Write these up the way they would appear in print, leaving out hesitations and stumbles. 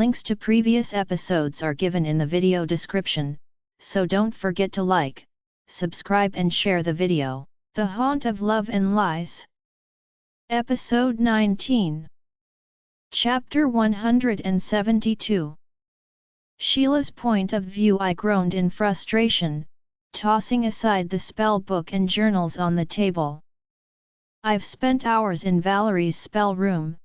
Links to previous episodes are given in the video description, so don't forget to like, subscribe and share the video. The Haunt of Love and Lies. Episode 19. Chapter 172. Sheila's point of view. I groaned in frustration, tossing aside the spell book and journals on the table. I've spent hours in Valerie's spell room,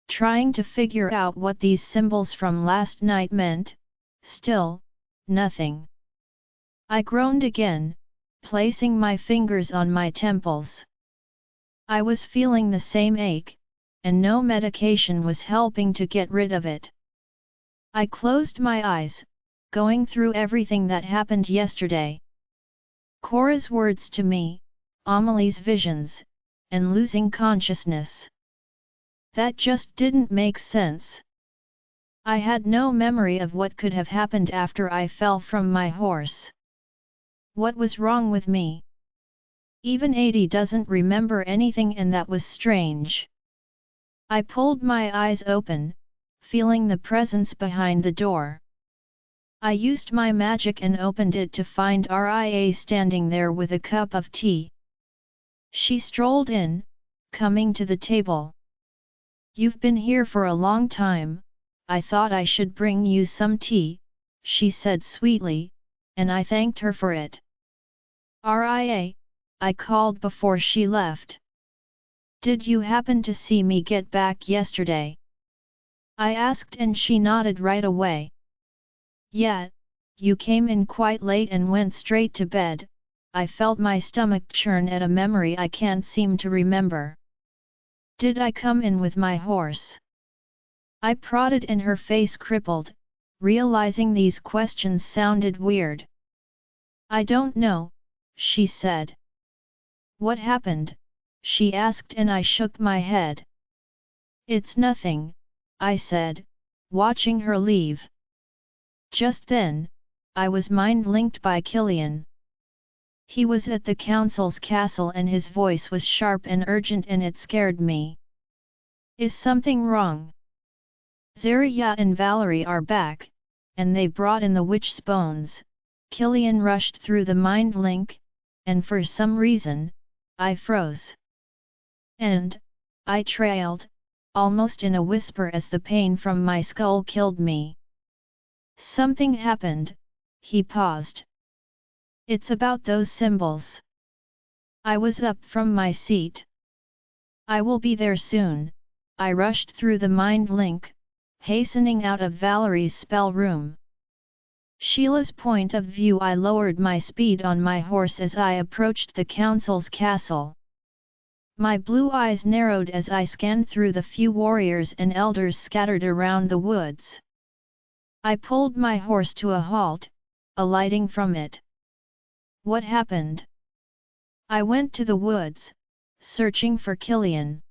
trying to figure out what these symbols from last night meant. Still, nothing. I groaned again, placing my fingers on my temples. I was feeling the same ache, and no medication was helping to get rid of it. I closed my eyes, going through everything that happened yesterday. Cora's words to me, Amelie's visions, and losing consciousness. That just didn't make sense. I had no memory of what could have happened after I fell from my horse. What was wrong with me? Even Adi doesn't remember anything, and that was strange. I pulled my eyes open, feeling the presence behind the door. I used my magic and opened it to find Ria standing there with a cup of tea. She strolled in, coming to the table. "You've been here for a long time, I thought I should bring you some tea," she said sweetly, and I thanked her for it. "Ria," I called before she left. "Did you happen to see me get back yesterday?" I asked, and she nodded right away. "Yeah, you came in quite late and went straight to bed." I felt my stomach churn at a memory I can't seem to remember. "Did I come in with my horse?" I prodded, and her face crippled, realizing these questions sounded weird. "I don't know," she said. "What happened?" she asked, and I shook my head. "It's nothing," I said, watching her leave. Just then, I was mind-linked by Killian. He was at the council's castle and his voice was sharp and urgent, and it scared me. "Is something wrong?" "Zarya and Valerie are back, and they brought in the witch's bones." Killian rushed through the mind link, and for some reason, I froze. "And," I trailed, almost in a whisper as the pain from my skull killed me. "Something happened," he paused. "It's about those symbols." I was up from my seat. "I will be there soon." I rushed through the mind link, hastening out of Valerie's spell room. Sheila's point of view. I lowered my speed on my horse as I approached the council's castle. My blue eyes narrowed as I scanned through the few warriors and elders scattered around the woods. I pulled my horse to a halt, alighting from it. What happened? I went to the woods, searching for Killian.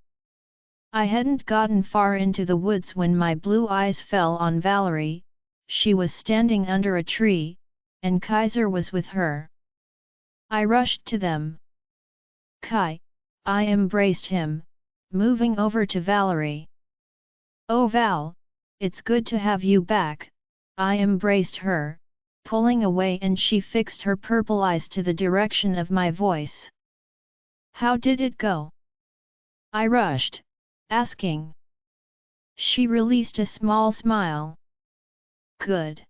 I hadn't gotten far into the woods when my blue eyes fell on Valerie. She was standing under a tree, and Kaiser was with her. I rushed to them. "Kai!" I embraced him, moving over to Valerie. "Oh Val, it's good to have you back." I embraced her, pulling away, and she fixed her purple eyes to the direction of my voice. "How did it go?" I rushed, asking. She released a small smile. "Good.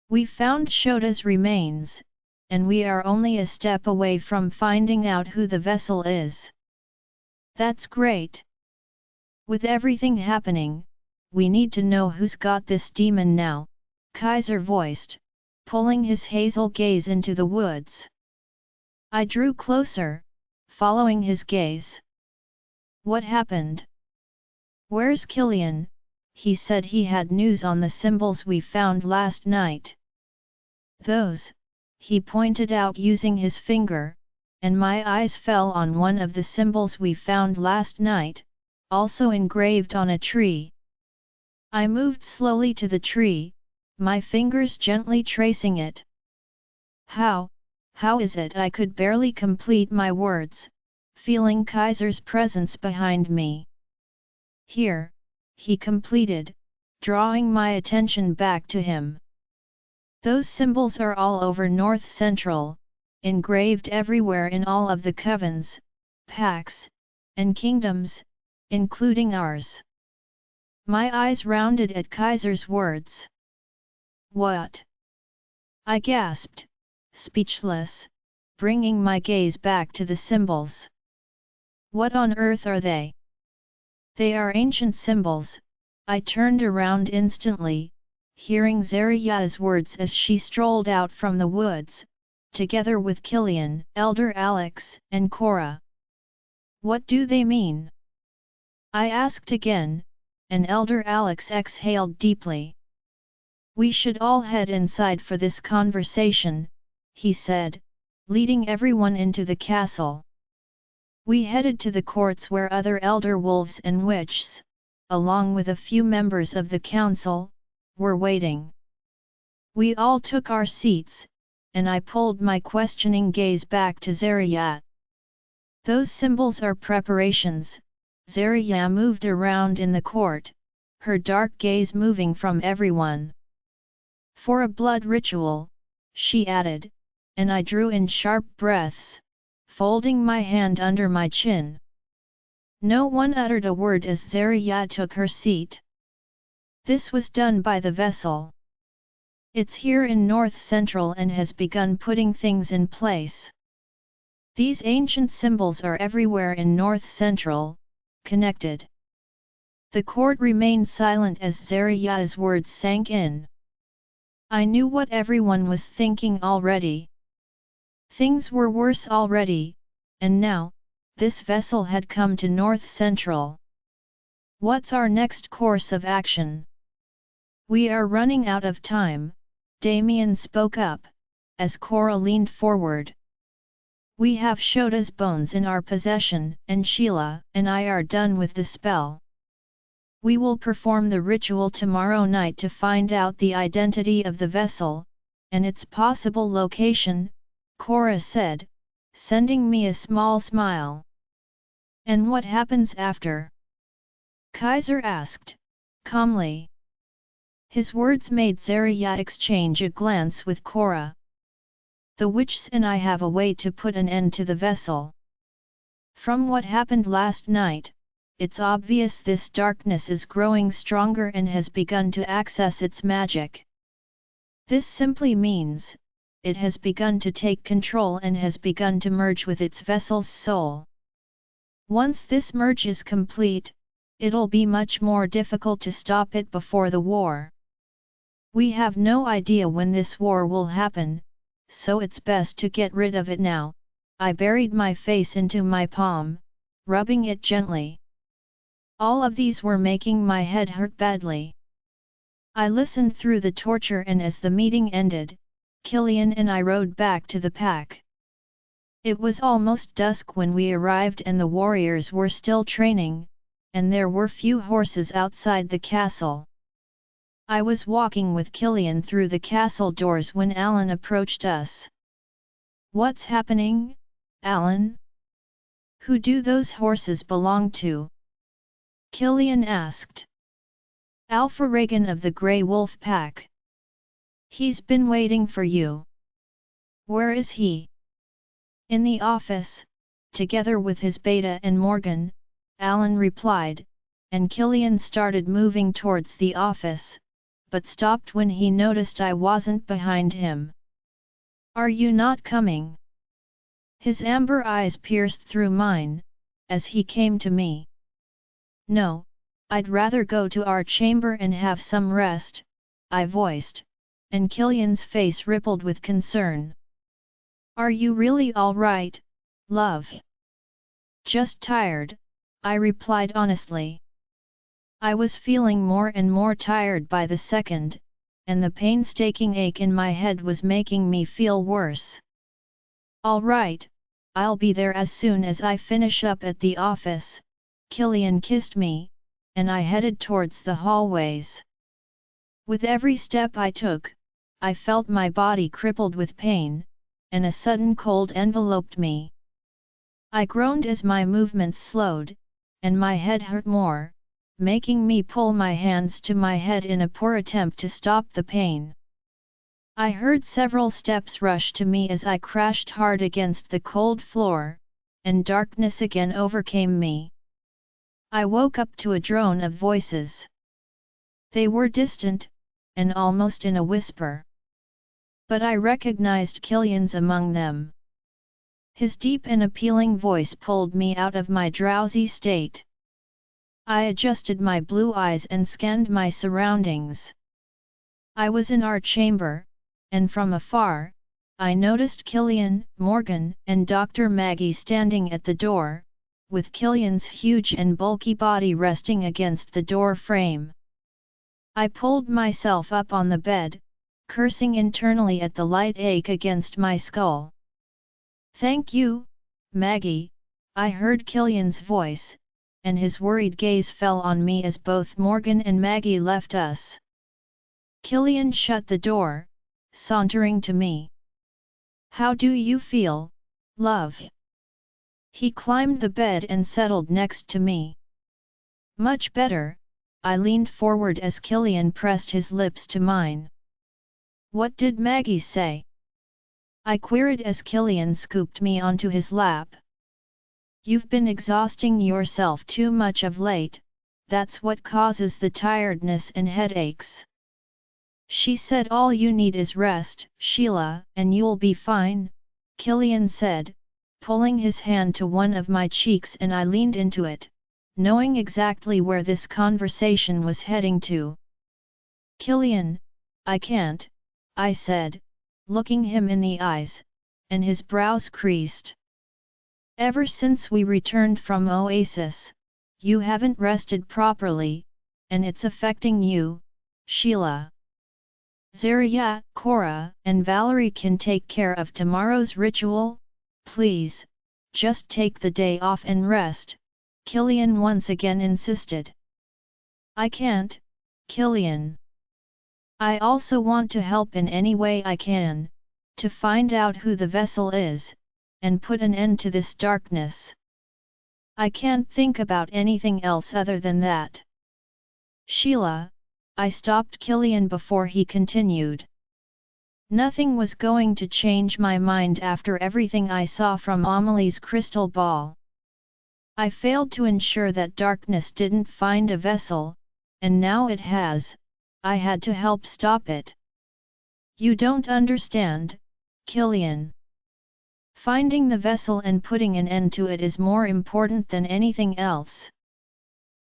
We found Shota's remains, and we are only a step away from finding out who the vessel is." "That's great. With everything happening, we need to know who's got this demon now," Kaiser voiced, pulling his hazel gaze into the woods. I drew closer, following his gaze. "What happened?" "Where's Killian?" He said he had news on the symbols we found last night. "Those," he pointed out using his finger, and my eyes fell on one of the symbols we found last night, also engraved on a tree. I moved slowly to the tree, my fingers gently tracing it. How is it?" I could barely complete my words, feeling Kaiser's presence behind me. "Here," he completed, drawing my attention back to him. Those symbols are all over North Central, engraved everywhere in all of the covens, packs, and kingdoms, including ours. My eyes rounded at Kaiser's words. What? I gasped, speechless, bringing my gaze back to the symbols. What on earth are they? They are ancient symbols. I turned around instantly, hearing Zaria's words as she strolled out from the woods, together with Killian, Elder Alex, and Cora. What do they mean? I asked again, and Elder Alex exhaled deeply. We should all head inside for this conversation, he said, leading everyone into the castle. We headed to the courts where other elder wolves and witches, along with a few members of the council, were waiting. We all took our seats, and I pulled my questioning gaze back to Zaria. Those symbols are preparations. Zaria moved around in the court, her dark gaze moving from everyone. For a blood ritual, she added, and I drew in sharp breaths, folding my hand under my chin. No one uttered a word as Zaria took her seat. This was done by the vessel. It's here in North Central and has begun putting things in place. These ancient symbols are everywhere in North Central, connected. The court remained silent as Zaria's words sank in. I knew what everyone was thinking already. Things were worse already, and now, this vessel had come to North Central. What's our next course of action? We are running out of time, Damien spoke up, as Cora leaned forward. We have Shota's bones in our possession, and Sheila and I are done with the spell. We will perform the ritual tomorrow night to find out the identity of the vessel, and its possible location, Cora said, sending me a small smile. And what happens after? Kaiser asked, calmly. His words made Zaria exchange a glance with Cora. The witches and I have a way to put an end to the vessel. From what happened last night, it's obvious this darkness is growing stronger and has begun to access its magic. This simply means, it has begun to take control and has begun to merge with its vessel's soul. Once this merge is complete, it'll be much more difficult to stop it before the war. We have no idea when this war will happen, so it's best to get rid of it now. I buried my face into my palm, rubbing it gently. All of these were making my head hurt badly. I listened through the torture, and as the meeting ended, Killian and I rode back to the pack. It was almost dusk when we arrived and the warriors were still training, and there were few horses outside the castle. I was walking with Killian through the castle doors when Alan approached us. What's happening, Alan? Who do those horses belong to? Killian asked. Alpha Reagan of the Grey Wolf Pack. He's been waiting for you. Where is he? In the office, together with his beta and Morgan, Alan replied, and Killian started moving towards the office, but stopped when he noticed I wasn't behind him. Are you not coming? His amber eyes pierced through mine, as he came to me. No, I'd rather go to our chamber and have some rest, I voiced, and Killian's face rippled with concern. Are you really all right, love? Just tired, I replied honestly. I was feeling more and more tired by the second, and the painstaking ache in my head was making me feel worse. All right, I'll be there as soon as I finish up at the office. Killian kissed me, and I headed towards the hallways. With every step I took, I felt my body crippled with pain, and a sudden cold enveloped me. I groaned as my movements slowed, and my head hurt more, making me pull my hands to my head in a poor attempt to stop the pain. I heard several steps rush to me as I crashed hard against the cold floor, and darkness again overcame me. I woke up to a drone of voices. They were distant, and almost in a whisper. But I recognized Killian's among them. His deep and appealing voice pulled me out of my drowsy state. I adjusted my blue eyes and scanned my surroundings. I was in our chamber, and from afar, I noticed Killian, Morgan, and Dr. Maggie standing at the door, with Killian's huge and bulky body resting against the door frame. I pulled myself up on the bed, cursing internally at the light ache against my skull. "Thank you, Maggie," I heard Killian's voice, and his worried gaze fell on me as both Morgan and Maggie left us. Killian shut the door, sauntering to me. "How do you feel, love?" He climbed the bed and settled next to me. "Much better," I leaned forward as Killian pressed his lips to mine. "What did Maggie say?" I queried as Killian scooped me onto his lap. "You've been exhausting yourself too much of late, that's what causes the tiredness and headaches. She said all you need is rest, Sheila, and you'll be fine," Killian said, pulling his hand to one of my cheeks, and I leaned into it, knowing exactly where this conversation was heading to. "Killian, I can't," I said, looking him in the eyes, and his brows creased. "Ever since we returned from Oasis, you haven't rested properly, and it's affecting you, Sheila. Zarya, Cora, and Valerie can take care of tomorrow's ritual. Please, just take the day off and rest," Killian once again insisted. "I can't, Killian. I also want to help in any way I can, to find out who the vessel is, and put an end to this darkness. I can't think about anything else other than that." "Sheila," I stopped Killian before he continued. Nothing was going to change my mind after everything I saw from Amelie's crystal ball. I failed to ensure that darkness didn't find a vessel, and now it has. I had to help stop it. "You don't understand, Killian. Finding the vessel and putting an end to it is more important than anything else.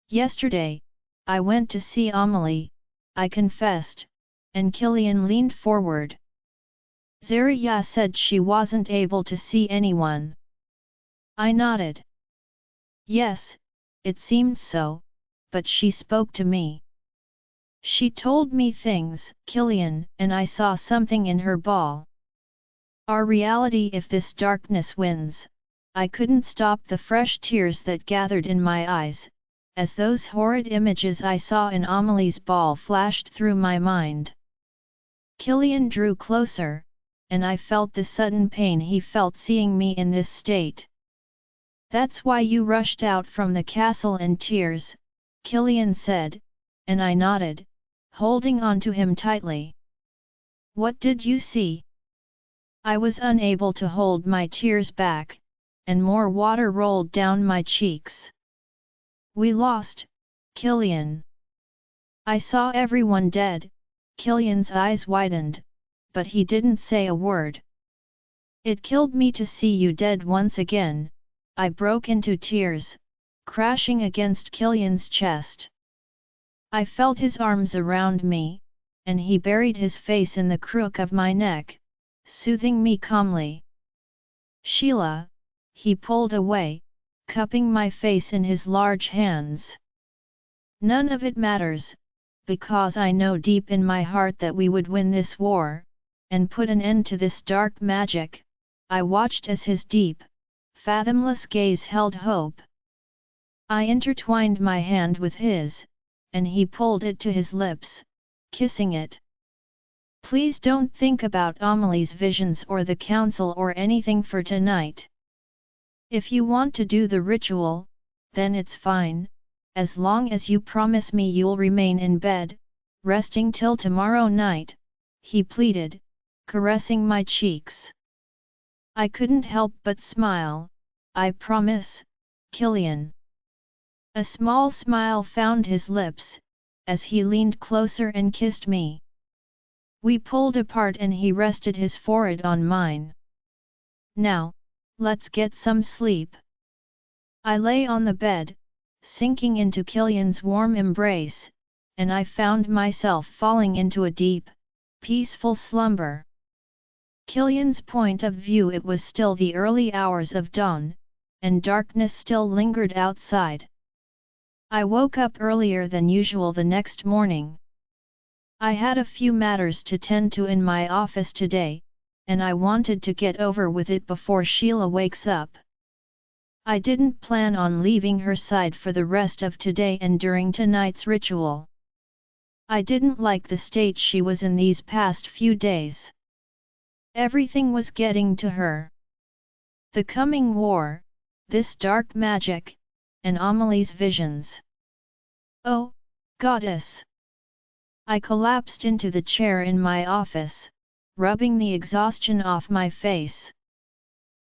Yesterday, I went to see Amelie," I confessed, and Killian leaned forward. "Zarya said she wasn't able to see anyone." I nodded. "Yes, it seemed so, but she spoke to me. She told me things, Killian, and I saw something in her ball. Our reality if this darkness wins." I couldn't stop the fresh tears that gathered in my eyes, as those horrid images I saw in Amelie's ball flashed through my mind. Killian drew closer, and I felt the sudden pain he felt seeing me in this state. "That's why you rushed out from the castle in tears," Killian said, and I nodded, holding on to him tightly. "What did you see?" I was unable to hold my tears back, and more water rolled down my cheeks. "We lost, Killian. I saw everyone dead." Killian's eyes widened, but he didn't say a word. "It killed me to see you dead once again." I broke into tears, crashing against Killian's chest. I felt his arms around me, and he buried his face in the crook of my neck, soothing me calmly. "Sheila," he pulled away, cupping my face in his large hands. "None of it matters, because I know deep in my heart that we would win this war, and put an end to this dark magic." I watched as his deep, fathomless gaze held hope. I intertwined my hand with his, and he pulled it to his lips, kissing it. "Please don't think about Amelie's visions or the council or anything for tonight. If you want to do the ritual, then it's fine, as long as you promise me you'll remain in bed, resting till tomorrow night," he pleaded, caressing my cheeks. I couldn't help but smile. "I promise, Killian." A small smile found his lips, as he leaned closer and kissed me. We pulled apart and he rested his forehead on mine. "Now, let's get some sleep." I lay on the bed, sinking into Killian's warm embrace, and I found myself falling into a deep, peaceful slumber. Killian's point of view, it was still the early hours of dawn, and darkness still lingered outside. I woke up earlier than usual the next morning. I had a few matters to tend to in my office today, and I wanted to get over with it before Sheila wakes up. I didn't plan on leaving her side for the rest of today and during tonight's ritual. I didn't like the state she was in these past few days. Everything was getting to her. The coming war, this dark magic, and Amelie's visions. Oh, goddess! I collapsed into the chair in my office, rubbing the exhaustion off my face.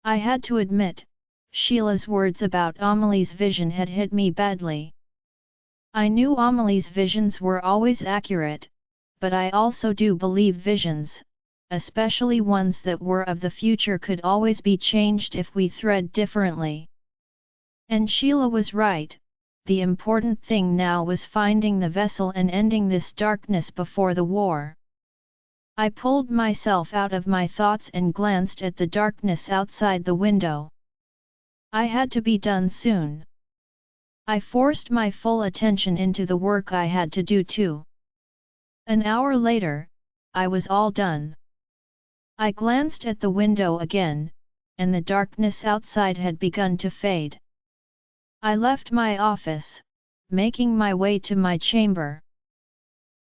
I had to admit, Sheila's words about Amelie's vision had hit me badly. I knew Amelie's visions were always accurate, but I also do believe visions, especially ones that were of the future, could always be changed if we thread differently. And Sheila was right. The important thing now was finding the vessel and ending this darkness before the war. I pulled myself out of my thoughts and glanced at the darkness outside the window. I had to be done soon. I forced my full attention into the work I had to do too. An hour later, I was all done. I glanced at the window again, and the darkness outside had begun to fade. I left my office, making my way to my chamber.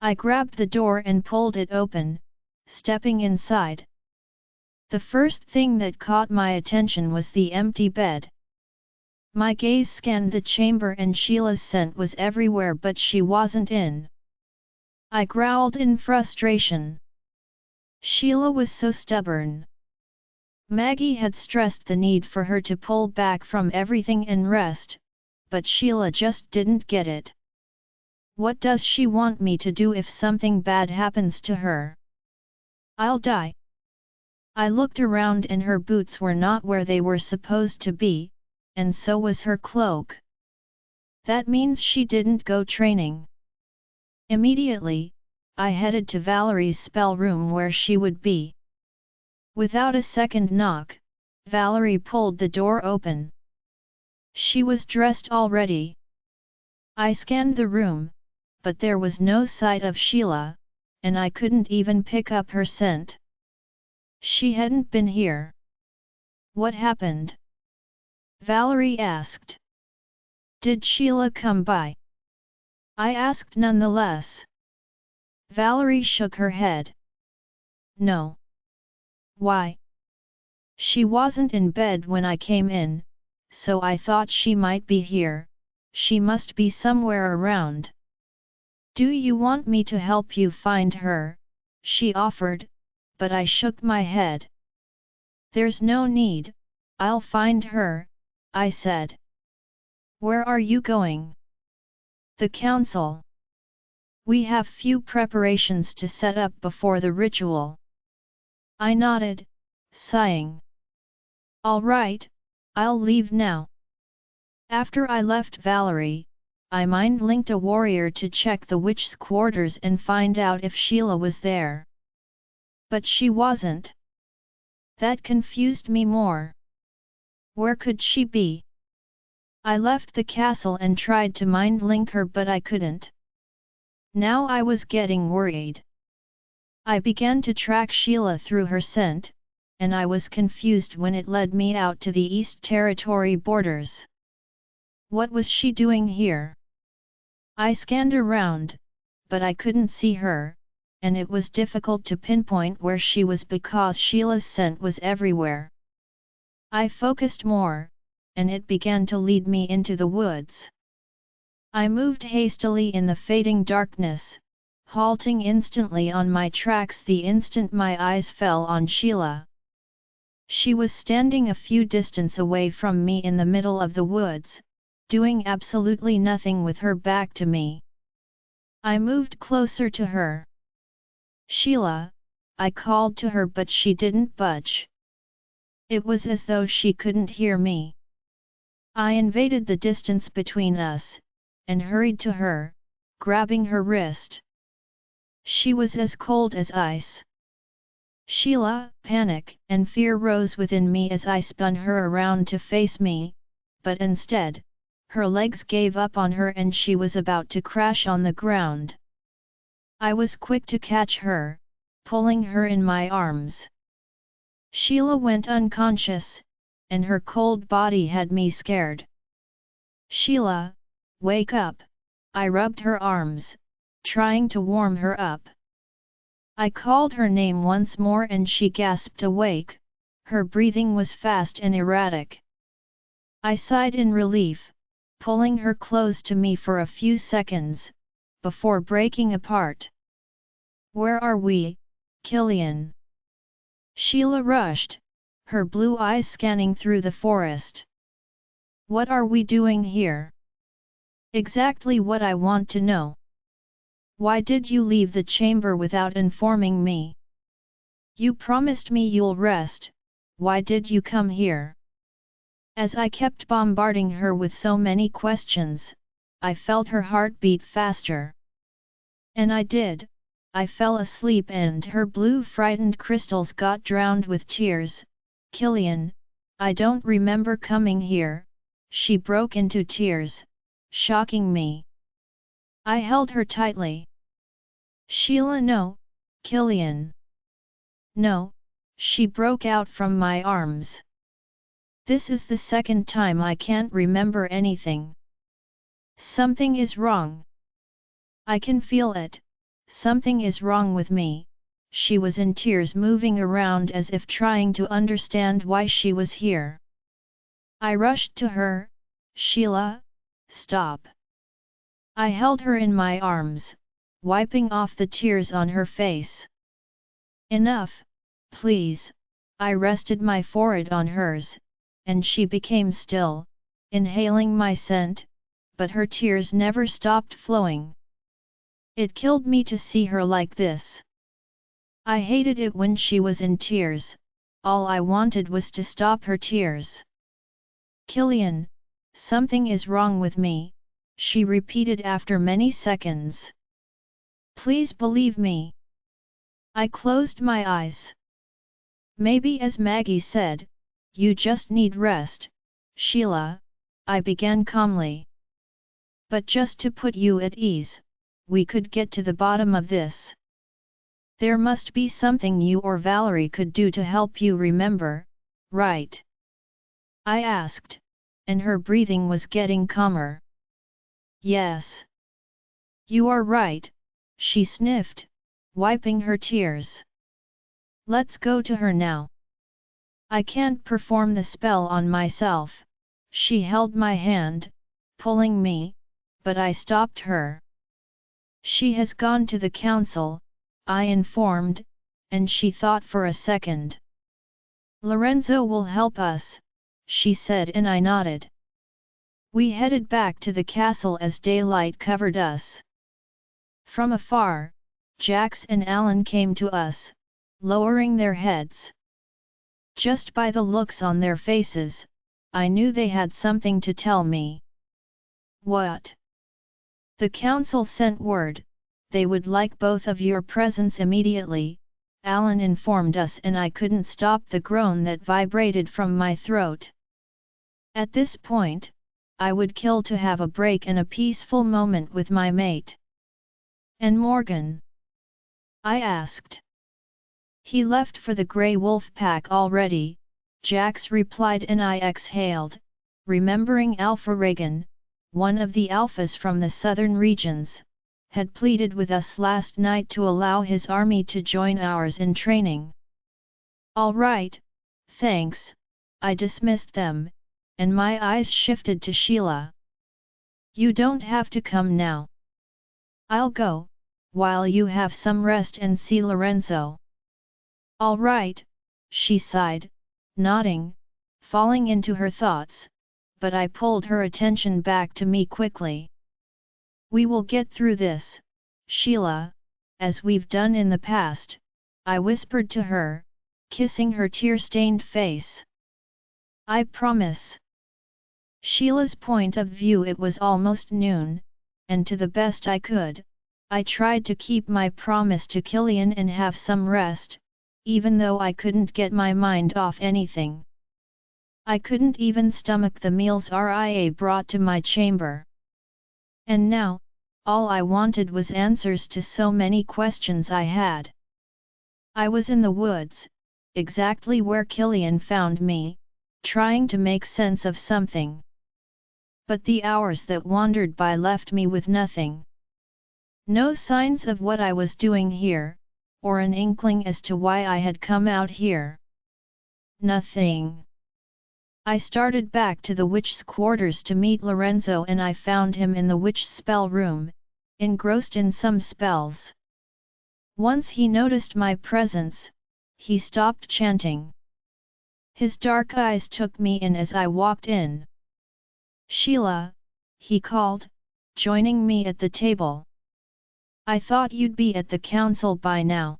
I grabbed the door and pulled it open, stepping inside. The first thing that caught my attention was the empty bed. My gaze scanned the chamber and Sheila's scent was everywhere, but she wasn't in. I growled in frustration. Sheila was so stubborn. Maggie had stressed the need for her to pull back from everything and rest, but Sheila just didn't get it. What does she want me to do if something bad happens to her? I'll die. I looked around and her boots were not where they were supposed to be, and so was her cloak. That means she didn't go training. Immediately, I headed to Valerie's spell room where she would be. Without a second knock, Valerie pulled the door open. She was dressed already. I scanned the room, but there was no sight of Sheila, and I couldn't even pick up her scent. She hadn't been here. What happened? Valerie asked. Did Sheila come by? I asked nonetheless. Valerie shook her head. No. Why? She wasn't in bed when I came in, so I thought she might be here. She must be somewhere around. Do you want me to help you find her? She offered, but I shook my head. There's no need, I'll find her, I said. Where are you going? The council. We have few preparations to set up before the ritual. I nodded, sighing. All right, I'll leave now. After I left Valerie, I mind-linked a warrior to check the witch's quarters and find out if Sheila was there. But she wasn't. That confused me more. Where could she be? I left the castle and tried to mind-link her, but I couldn't. Now I was getting worried. I began to track Sheila through her scent, and I was confused when it led me out to the East Territory borders. What was she doing here? I scanned around, but I couldn't see her, and it was difficult to pinpoint where she was because Sheila's scent was everywhere. I focused more, and it began to lead me into the woods. I moved hastily in the fading darkness, halting instantly on my tracks the instant my eyes fell on Sheila. She was standing a few distance away from me in the middle of the woods, doing absolutely nothing with her back to me. I moved closer to her. "Sheila," I called to her, but she didn't budge. It was as though she couldn't hear me. I invaded the distance between us, and hurried to her, grabbing her wrist. She was as cold as ice. "Sheila!" Panic and fear rose within me as I spun her around to face me, but instead, her legs gave up on her and she was about to crash on the ground. I was quick to catch her, pulling her in my arms. Sheila went unconscious, and her cold body had me scared. "Sheila, wake up!" I rubbed her arms, trying to warm her up. I called her name once more and she gasped awake. Her breathing was fast and erratic. I sighed in relief, pulling her close to me for a few seconds, before breaking apart. "Where are we, Killian?" Sheila rushed, her blue eyes scanning through the forest. "What are we doing here?" "Exactly what I want to know. Why did you leave the chamber without informing me? You promised me you'll rest, why did you come here?" As I kept bombarding her with so many questions, I felt her heart beat faster. And I did, I fell asleep and her blue frightened crystals got drowned with tears. "Killian, I don't remember coming here," she broke into tears, shocking me. I held her tightly. "Sheila, no, Killian. No," she broke out from my arms. "This is the second time I can't remember anything. Something is wrong. I can feel it, something is wrong with me." She was in tears, moving around as if trying to understand why she was here. I rushed to her. "Sheila, stop." I held her in my arms, wiping off the tears on her face. "Enough, please." I rested my forehead on hers, and she became still, inhaling my scent, but her tears never stopped flowing. It killed me to see her like this. I hated it when she was in tears, all I wanted was to stop her tears. "Killian, something is wrong with me," she repeated after many seconds. "Please believe me." I closed my eyes. "Maybe, as Maggie said, you just need rest, Sheila," I began calmly. "But just to put you at ease, we could get to the bottom of this. There must be something you or Valerie could do to help you remember, right?" I asked, and her breathing was getting calmer. "Yes. You are right," she sniffed, wiping her tears. "Let's go to her now." "I can't perform the spell on myself." She held my hand, pulling me, but I stopped her. "She has gone to the council," I informed, and she thought for a second. "Lorenzo will help us," she said, and I nodded. We headed back to the castle as daylight covered us. From afar, Jax and Alan came to us, lowering their heads. Just by the looks on their faces, I knew they had something to tell me. "What?" "The council sent word, they would like both of your presence immediately," Alan informed us, and I couldn't stop the groan that vibrated from my throat. At this point, I would kill to have a break and a peaceful moment with my mate. "And Morgan?" I asked. "He left for the Grey Wolf Pack already," Jax replied, and I exhaled, remembering Alpha Reagan, one of the Alphas from the southern regions, had pleaded with us last night to allow his army to join ours in training. "All right, thanks," I dismissed them, and my eyes shifted to Sheila. You don't have to come now. I'll go, while you have some rest and see Lorenzo. All right, she sighed, nodding, falling into her thoughts, but I pulled her attention back to me quickly. We will get through this, Sheila, as we've done in the past, I whispered to her, kissing her tear-stained face. I promise. Sheila's point of view. It was almost noon, and to the best I could, I tried to keep my promise to Killian and have some rest, even though I couldn't get my mind off anything. I couldn't even stomach the meals Ria brought to my chamber. And now, all I wanted was answers to so many questions I had. I was in the woods, exactly where Killian found me, trying to make sense of something. But the hours that wandered by left me with nothing. No signs of what I was doing here, or an inkling as to why I had come out here. Nothing. I started back to the witch's quarters to meet Lorenzo, and I found him in the witch's spell room, engrossed in some spells. Once he noticed my presence, he stopped chanting. His dark eyes took me in as I walked in. Sheila, he called, joining me at the table. I thought you'd be at the council by now.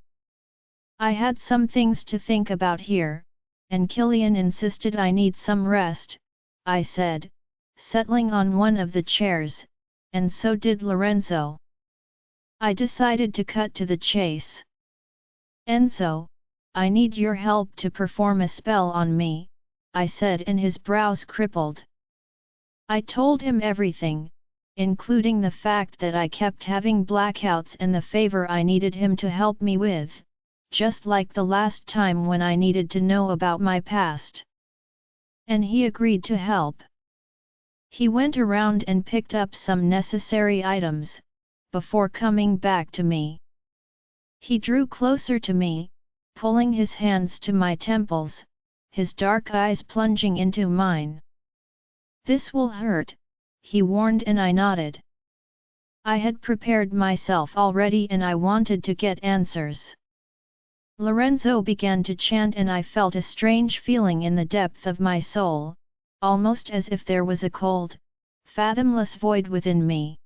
I had some things to think about here, and Killian insisted I need some rest, I said, settling on one of the chairs, and so did Lorenzo. I decided to cut to the chase. Enzo, I need your help to perform a spell on me, I said, and his brows crippled. I told him everything, including the fact that I kept having blackouts and the favor I needed him to help me with, just like the last time when I needed to know about my past. And he agreed to help. He went around and picked up some necessary items, before coming back to me. He drew closer to me, pulling his hands to my temples, his dark eyes plunging into mine. This will hurt, he warned, and I nodded. I had prepared myself already and I wanted to get answers. Lorenzo began to chant and I felt a strange feeling in the depth of my soul, almost as if there was a cold, fathomless void within me.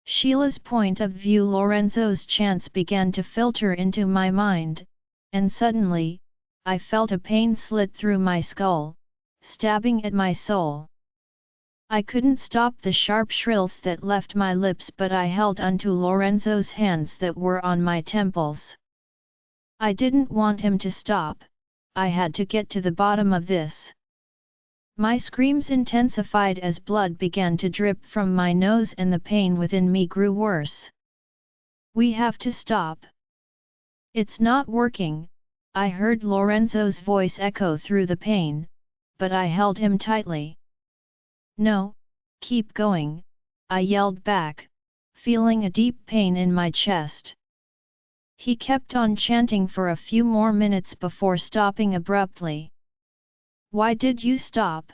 Sheila's point of view. Lorenzo's chants began to filter into my mind, and suddenly, I felt a pain slit through my skull, stabbing at my soul. I couldn't stop the sharp shrills that left my lips, but I held onto Lorenzo's hands that were on my temples. I didn't want him to stop, I had to get to the bottom of this. My screams intensified as blood began to drip from my nose and the pain within me grew worse. We have to stop. It's not working, I heard Lorenzo's voice echo through the pain, but I held him tightly. No, keep going, I yelled back, feeling a deep pain in my chest. He kept on chanting for a few more minutes before stopping abruptly. Why did you stop?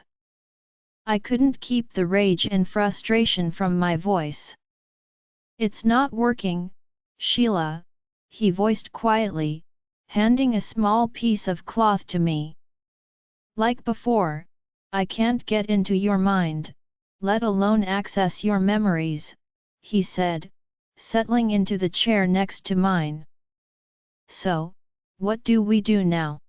I couldn't keep the rage and frustration from my voice. It's not working, Sheila, he voiced quietly, handing a small piece of cloth to me. Like before, I can't get into your mind, let alone access your memories, he said, settling into the chair next to mine. So, what do we do now?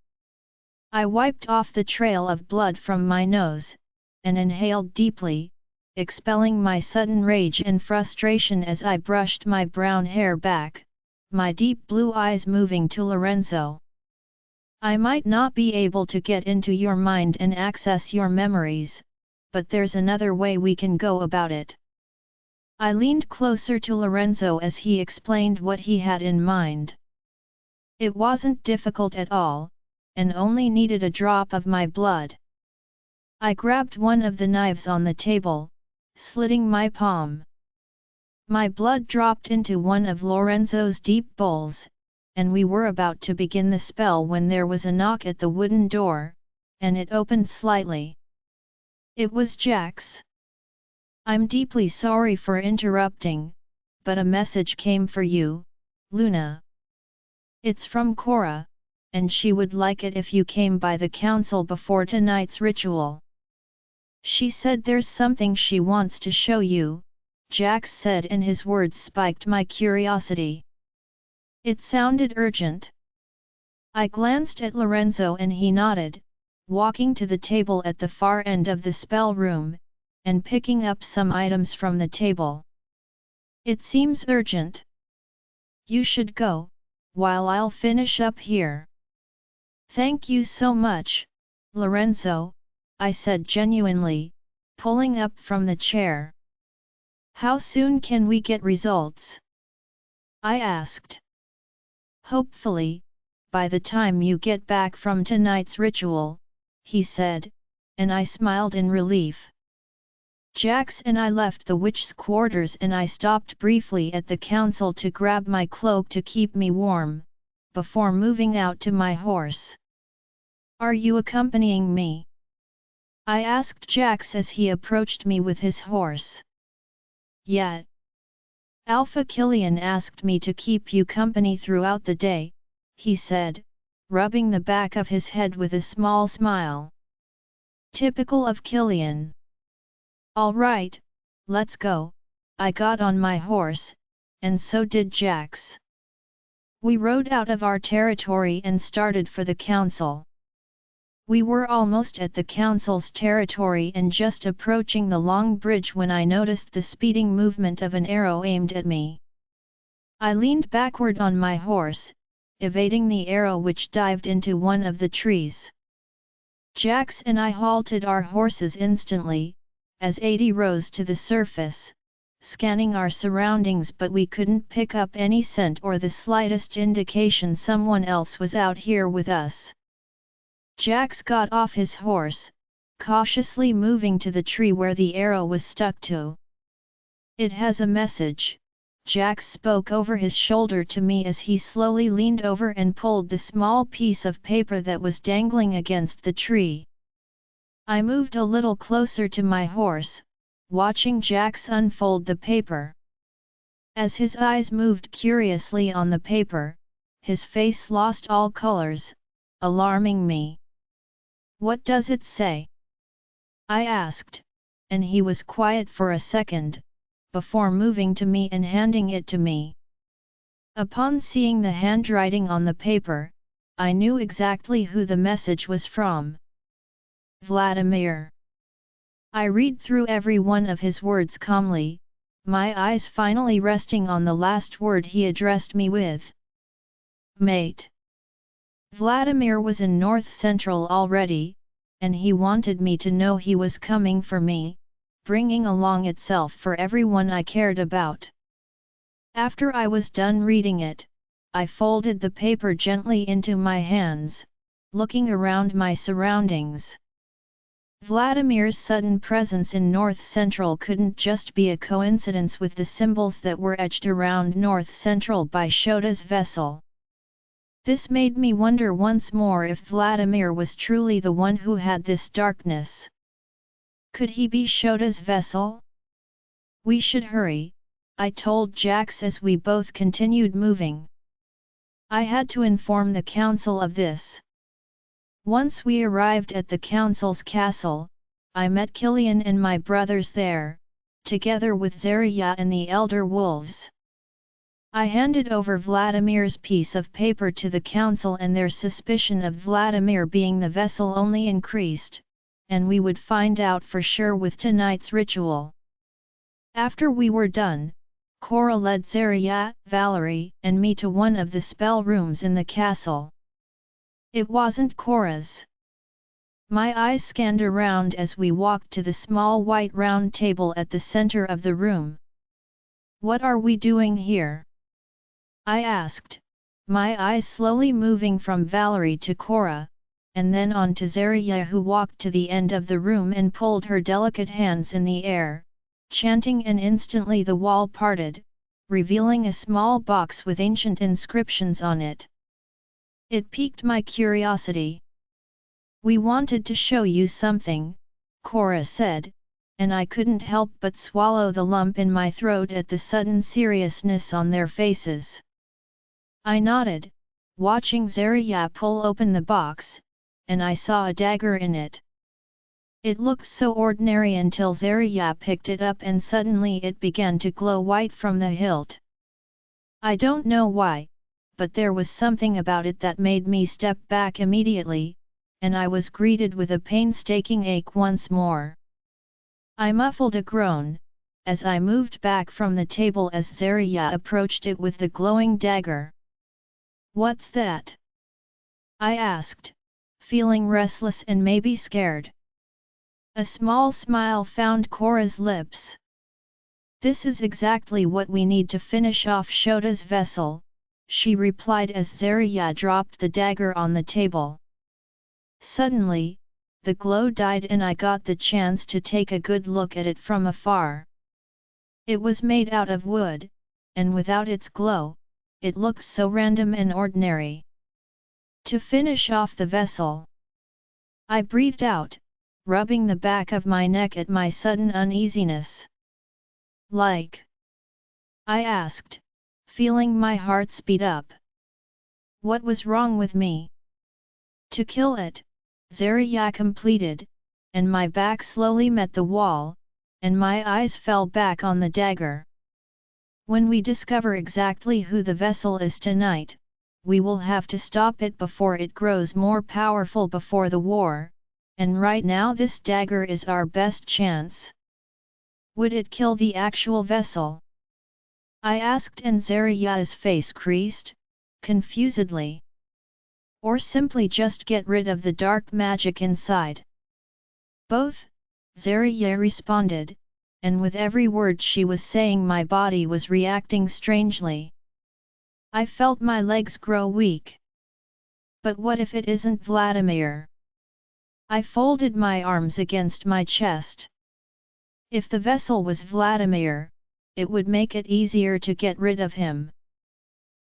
I wiped off the trail of blood from my nose, and inhaled deeply, expelling my sudden rage and frustration as I brushed my brown hair back, my deep blue eyes moving to Lorenzo. I might not be able to get into your mind and access your memories, but there's another way we can go about it. I leaned closer to Lorenzo as he explained what he had in mind. It wasn't difficult at all, and only needed a drop of my blood. I grabbed one of the knives on the table, slitting my palm. My blood dropped into one of Lorenzo's deep bowls, and we were about to begin the spell when there was a knock at the wooden door, and it opened slightly. It was Jax. I'm deeply sorry for interrupting, but a message came for you, Luna. It's from Cora, and she would like it if you came by the council before tonight's ritual. She said there's something she wants to show you, Jax said, and his words spiked my curiosity. It sounded urgent. I glanced at Lorenzo and he nodded, walking to the table at the far end of the spell room, and picking up some items from the table. It seems urgent. You should go, while I'll finish up here. Thank you so much, Lorenzo, I said genuinely, pulling up from the chair. How soon can we get results? I asked. Hopefully, by the time you get back from tonight's ritual, he said, and I smiled in relief. Jax and I left the witch's quarters and I stopped briefly at the council to grab my cloak to keep me warm, before moving out to my horse. Are you accompanying me? I asked Jax as he approached me with his horse. Yeah. Alpha Killian asked me to keep you company throughout the day, he said, rubbing the back of his head with a small smile. Typical of Killian. All right, let's go. I got on my horse, and so did Jax. We rode out of our territory and started for the council. We were almost at the council's territory and just approaching the long bridge when I noticed the speeding movement of an arrow aimed at me. I leaned backward on my horse, evading the arrow which dived into one of the trees. Jax and I halted our horses instantly, as AD rose to the surface, scanning our surroundings, but we couldn't pick up any scent or the slightest indication someone else was out here with us. Jax got off his horse, cautiously moving to the tree where the arrow was stuck to. It has a message, Jax spoke over his shoulder to me as he slowly leaned over and pulled the small piece of paper that was dangling against the tree. I moved a little closer to my horse, watching Jax unfold the paper. As his eyes moved curiously on the paper, his face lost all colors, alarming me. What does it say? I asked, and he was quiet for a second, before moving to me and handing it to me. Upon seeing the handwriting on the paper, I knew exactly who the message was from. Vladimir. I read through every one of his words calmly, my eyes finally resting on the last word he addressed me with. Mate. Vladimir was in North Central already, and he wanted me to know he was coming for me, bringing along itself for everyone I cared about. After I was done reading it, I folded the paper gently into my hands, looking around my surroundings. Vladimir's sudden presence in North Central couldn't just be a coincidence with the symbols that were etched around North Central by Shota's vessel. This made me wonder once more if Vladimir was truly the one who had this darkness. Could he be Shota's vessel? We should hurry, I told Jax as we both continued moving. I had to inform the council of this. Once we arrived at the council's castle, I met Killian and my brothers there, together with Zarya and the elder wolves. I handed over Vladimir's piece of paper to the council and their suspicion of Vladimir being the vessel only increased, and we would find out for sure with tonight's ritual. After we were done, Cora led Zarya, Valerie, and me to one of the spell rooms in the castle. It wasn't Cora's. My eyes scanned around as we walked to the small white round table at the center of the room. What are we doing here? I asked, my eyes slowly moving from Valerie to Cora, and then on to Zarya, who walked to the end of the room and pulled her delicate hands in the air, chanting, and instantly the wall parted, revealing a small box with ancient inscriptions on it. It piqued my curiosity. We wanted to show you something, Cora said, and I couldn't help but swallow the lump in my throat at the sudden seriousness on their faces. I nodded, watching Zarya pull open the box, and I saw a dagger in it. It looked so ordinary until Zarya picked it up and suddenly it began to glow white from the hilt. I don't know why, but there was something about it that made me step back immediately, and I was greeted with a painstaking ache once more. I muffled a groan, as I moved back from the table as Zarya approached it with the glowing dagger. "What's that?" I asked, feeling restless and maybe scared. A small smile found Cora's lips. "This is exactly what we need to finish off Shota's vessel," she replied as Zarya dropped the dagger on the table. Suddenly, the glow died and I got the chance to take a good look at it from afar. It was made out of wood, and without its glow, it looked so random and ordinary. "To finish off the vessel," I breathed out, rubbing the back of my neck at my sudden uneasiness. "Like?" I asked, feeling my heart speed up. What was wrong with me? "To kill it," Zarya completed, and my back slowly met the wall, and my eyes fell back on the dagger. "When we discover exactly who the vessel is tonight, we will have to stop it before it grows more powerful before the war, and right now this dagger is our best chance." "Would it kill the actual vessel?" I asked, and Zarya's face creased, confusedly. "Or simply just get rid of the dark magic inside?" "Both," Zarya responded, and with every word she was saying my body was reacting strangely. I felt my legs grow weak. "But what if it isn't Vladimir?" I folded my arms against my chest. If the vessel was Vladimir, it would make it easier to get rid of him.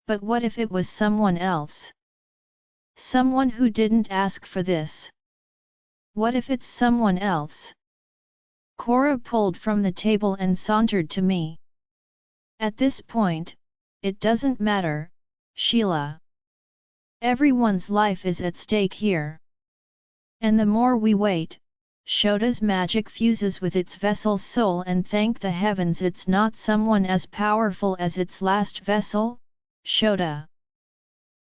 But what if it was someone else? Someone who didn't ask for this? What if it's someone else? Cora pulled from the table and sauntered to me. "At this point, it doesn't matter, Sheila. Everyone's life is at stake here. And the more we wait, Shota's magic fuses with its vessel's soul, and thank the heavens it's not someone as powerful as its last vessel, Shota.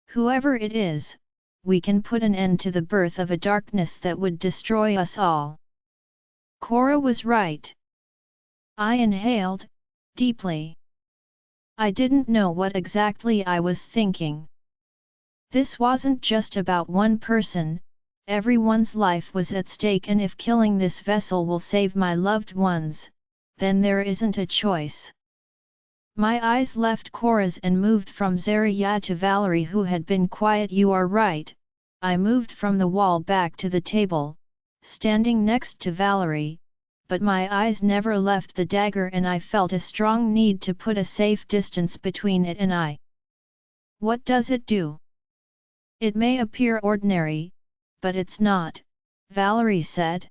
Whoever it is, we can put an end to the birth of a darkness that would destroy us all." Cora was right. I inhaled, deeply. I didn't know what exactly I was thinking. This wasn't just about one person. Everyone's life was at stake, and if killing this vessel will save my loved ones, then there isn't a choice. My eyes left Cora's and moved from Zarya to Valerie, who had been quiet. "You are right." I moved from the wall back to the table, standing next to Valerie, but my eyes never left the dagger and I felt a strong need to put a safe distance between it and I. "What does it do?" "It may appear ordinary, but it's not," Valerie said.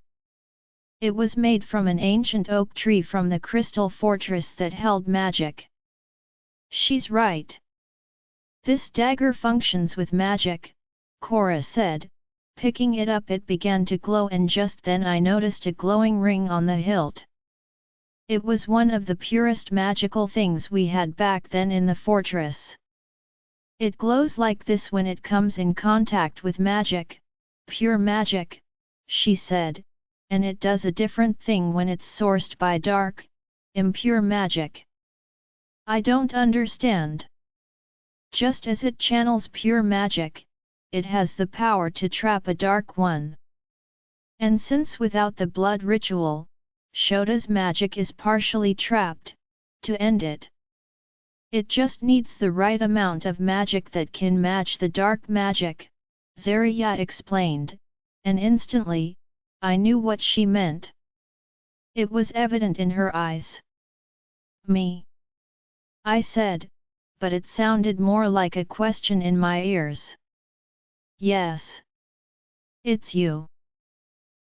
"It was made from an ancient oak tree from the crystal fortress that held magic." "She's right. This dagger functions with magic," Cora said. Picking it up, it began to glow, and just then I noticed a glowing ring on the hilt. It was one of the purest magical things we had back then in the fortress. "It glows like this when it comes in contact with magic, pure magic," she said, "and it does a different thing when it's sourced by dark, impure magic." "I don't understand." "Just as it channels pure magic, it has the power to trap a dark one. And since without the blood ritual, Shota's magic is partially trapped, to end it, it just needs the right amount of magic that can match the dark magic," Zarya explained, and instantly, I knew what she meant. It was evident in her eyes. "Me?" I said, but it sounded more like a question in my ears. "Yes. It's you.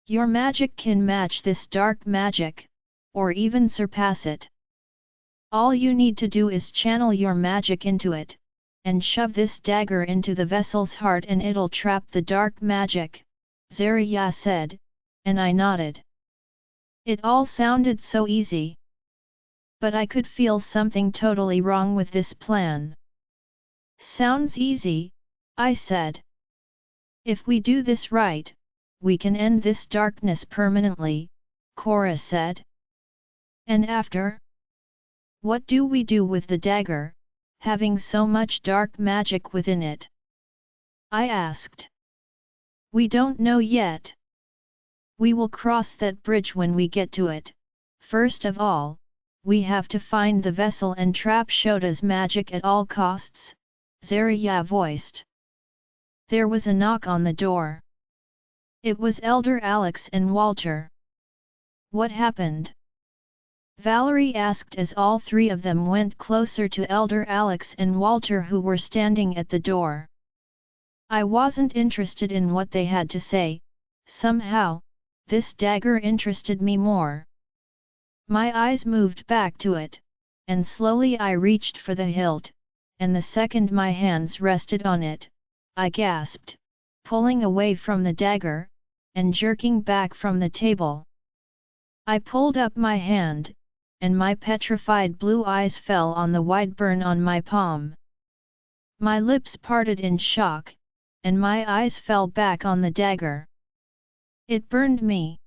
Your magic can match this dark magic," or even surpass it. All you need to do is channel your magic into it, and shove this dagger into the vessel's heart and it'll trap the dark magic, Zarya said, and I nodded. It all sounded so easy. But I could feel something totally wrong with this plan. Sounds easy, I said. If we do this right, we can end this darkness permanently, Cora said. And after? What do we do with the dagger, having so much dark magic within it? I asked. We don't know yet. We will cross that bridge when we get to it. First of all, we have to find the vessel and trap Shota's magic at all costs, Zarya voiced. There was a knock on the door. It was Elder Alex and Walter. What happened? Valerie asked as all three of them went closer to Elder Alex and Walter who were standing at the door. I wasn't interested in what they had to say, somehow, this dagger interested me more. My eyes moved back to it, and slowly I reached for the hilt, and the second my hands rested on it, I gasped, pulling away from the dagger, and jerking back from the table. I pulled up my hand, and my petrified blue eyes fell on the wide burn on my palm. My lips parted in shock, and my eyes fell back on the dagger. It burned me.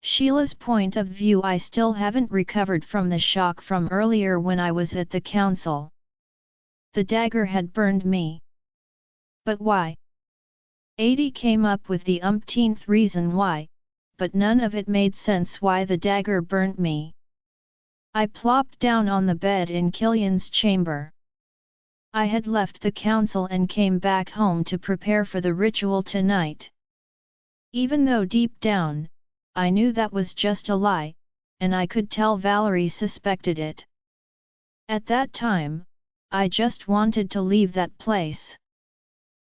Sheila's point of view, I still haven't recovered from the shock from earlier when I was at the council. The dagger had burned me. But why? Adi came up with the umpteenth reason why, but none of it made sense why the dagger burnt me. I plopped down on the bed in Killian's chamber. I had left the council and came back home to prepare for the ritual tonight. Even though deep down, I knew that was just a lie, and I could tell Valerie suspected it. At that time, I just wanted to leave that place.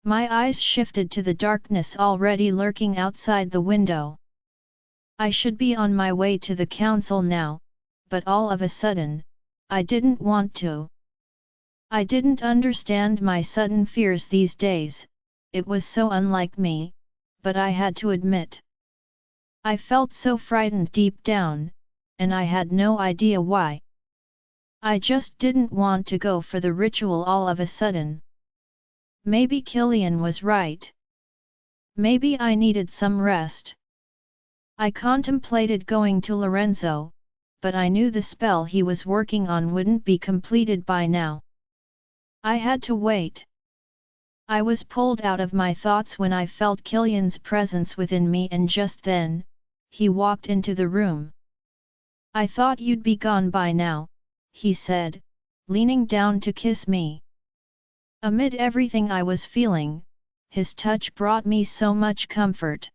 My eyes shifted to the darkness already lurking outside the window. I should be on my way to the council now, but all of a sudden, I didn't want to. I didn't understand my sudden fears these days, it was so unlike me, but I had to admit. I felt so frightened deep down, and I had no idea why. I just didn't want to go for the ritual all of a sudden. Maybe Killian was right. Maybe I needed some rest. I contemplated going to Lorenzo, but I knew the spell he was working on wouldn't be completed by now. I had to wait. I was pulled out of my thoughts when I felt Killian's presence within me, and just then, he walked into the room. I thought you'd be gone by now, he said, leaning down to kiss me. Amid everything I was feeling, his touch brought me so much comfort.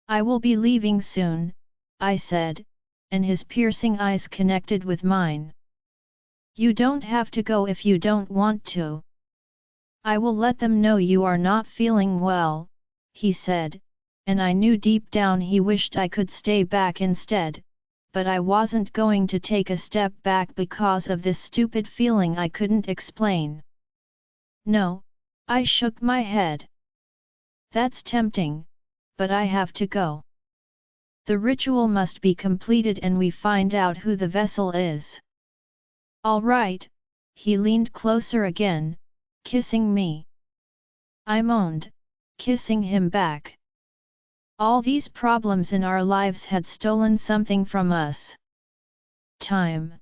I will be leaving soon, I said, and his piercing eyes connected with mine. You don't have to go if you don't want to. I will let them know you are not feeling well, he said, and I knew deep down he wished I could stay back instead, but I wasn't going to take a step back because of this stupid feeling I couldn't explain. No, I shook my head. That's tempting, but I have to go. The ritual must be completed and we find out who the vessel is. All right, he leaned closer again, kissing me. I moaned, kissing him back. All these problems in our lives had stolen something from us. Time.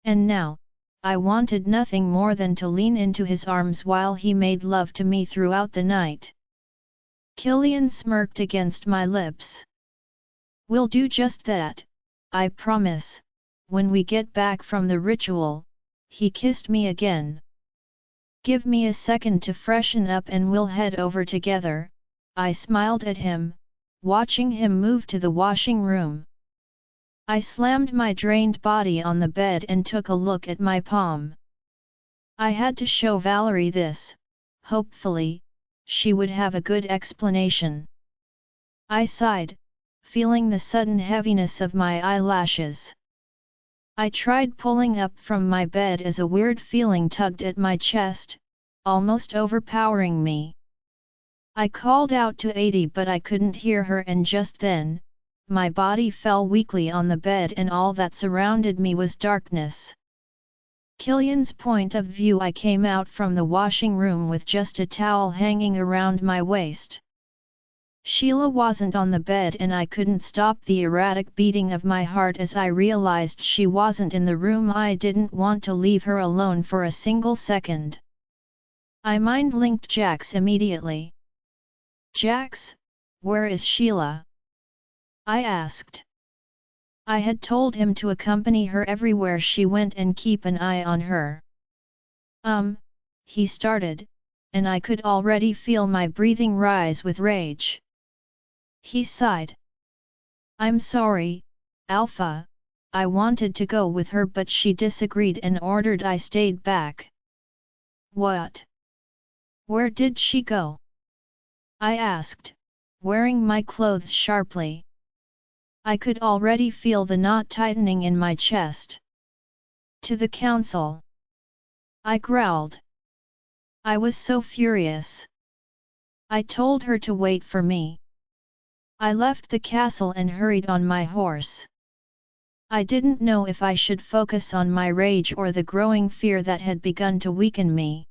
And now, I wanted nothing more than to lean into his arms while he made love to me throughout the night. Killian smirked against my lips. We'll do just that, I promise. When we get back from the ritual, he kissed me again. Give me a second to freshen up and we'll head over together, I smiled at him, watching him move to the washing room. I slammed my drained body on the bed and took a look at my palm. I had to show Valerie this, hopefully, she would have a good explanation. I sighed, feeling the sudden heaviness of my eyelashes. I tried pulling up from my bed as a weird feeling tugged at my chest, almost overpowering me. I called out to Adi but I couldn't hear her, and just then, my body fell weakly on the bed and all that surrounded me was darkness. Killian's point of view. I came out from the washing room with just a towel hanging around my waist. Sheila wasn't on the bed and I couldn't stop the erratic beating of my heart as I realized she wasn't in the room. I didn't want to leave her alone for a single second. I mind-linked Jax immediately. "Jax, where is Sheila?" I asked. I had told him to accompany her everywhere she went and keep an eye on her. He started, and I could already feel my breathing rise with rage. He sighed. "I'm sorry, Alpha, I wanted to go with her but she disagreed and ordered I stayed back." "What? Where did she go?" I asked, wearing my clothes sharply. I could already feel the knot tightening in my chest. "To the council," I growled. I was so furious. I told her to wait for me. I left the castle and hurried on my horse. I didn't know if I should focus on my rage or the growing fear that had begun to weaken me.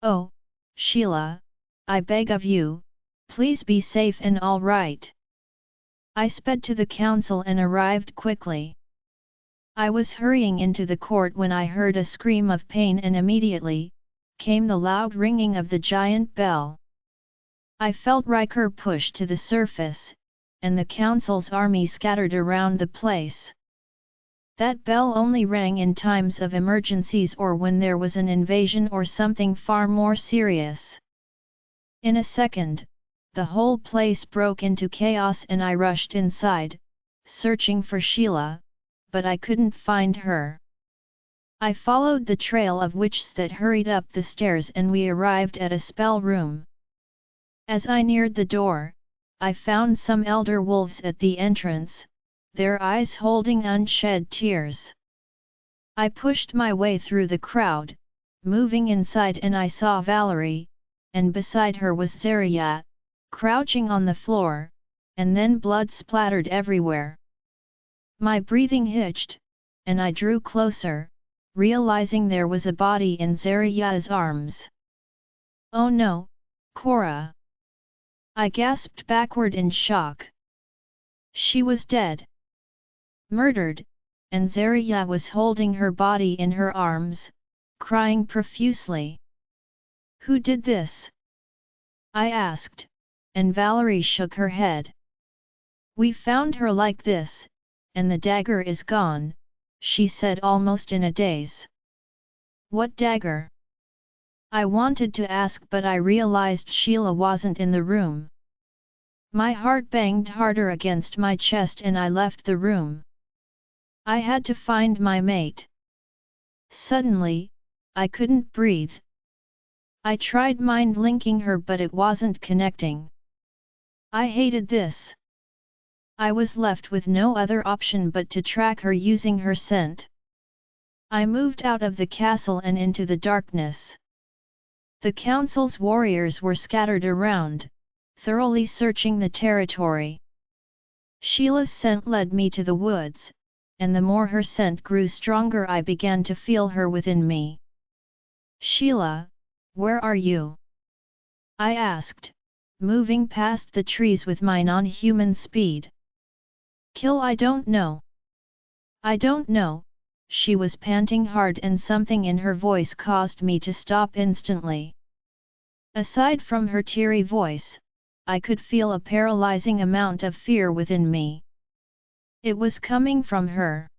"Oh, Sheila, I beg of you, please be safe and all right." I sped to the council and arrived quickly. I was hurrying into the court when I heard a scream of pain and immediately, came the loud ringing of the giant bell. I felt Riker pushed to the surface, and the council's army scattered around the place. That bell only rang in times of emergencies or when there was an invasion or something far more serious. In a second, the whole place broke into chaos and I rushed inside, searching for Sheila, but I couldn't find her. I followed the trail of witches that hurried up the stairs and we arrived at a spell room. As I neared the door, I found some elder wolves at the entrance, their eyes holding unshed tears. I pushed my way through the crowd, moving inside, and I saw Valerie, and beside her was Zarya, crouching on the floor, and then blood splattered everywhere. My breathing hitched, and I drew closer, realizing there was a body in Zarya's arms. "Oh no, Cora!" I gasped backward in shock. She was dead. Murdered, and Zarya was holding her body in her arms, crying profusely. "Who did this?" I asked, and Valerie shook her head. "We found her like this, and the dagger is gone," she said almost in a daze. "What dagger?" I wanted to ask but I realized Sheila wasn't in the room. My heart banged harder against my chest and I left the room. I had to find my mate. Suddenly, I couldn't breathe. I tried mind-linking her but it wasn't connecting. I hated this. I was left with no other option but to track her using her scent. I moved out of the castle and into the darkness. The council's warriors were scattered around, thoroughly searching the territory. Sheila's scent led me to the woods, and the more her scent grew stronger I began to feel her within me. "Sheila, where are you?" I asked, moving past the trees with my non-human speed. I don't know." "I don't know," she was panting hard and something in her voice caused me to stop instantly. Aside from her teary voice, I could feel a paralyzing amount of fear within me. It was coming from her.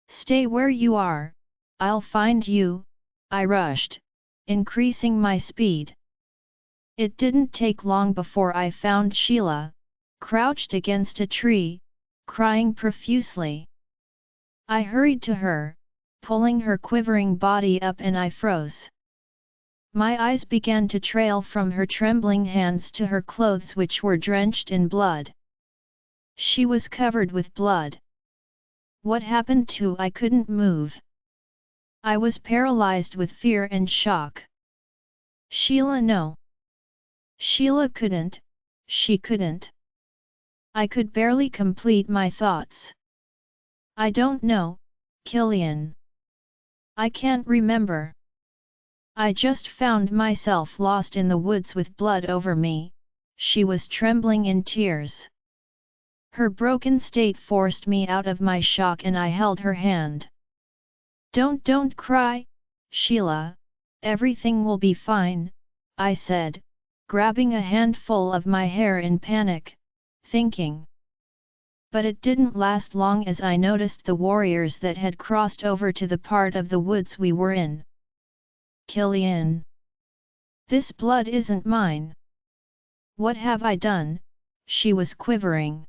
"Stay where you are, I'll find you," I rushed, increasing my speed. It didn't take long before I found Sheila, crouched against a tree, crying profusely. I hurried to her, pulling her quivering body up and I froze. My eyes began to trail from her trembling hands to her clothes which were drenched in blood. She was covered with blood. What happened to I couldn't move. I was paralyzed with fear and shock. Sheila, no. Sheila couldn't, she couldn't. I could barely complete my thoughts. I don't know, Killian. I can't remember. I just found myself lost in the woods with blood over me. She was trembling in tears. Her broken state forced me out of my shock and I held her hand. Don't cry, Sheila, everything will be fine, I said, grabbing a handful of my hair in panic, thinking. But it didn't last long as I noticed the warriors that had crossed over to the part of the woods we were in. Killian. This blood isn't mine. What have I done? She was quivering.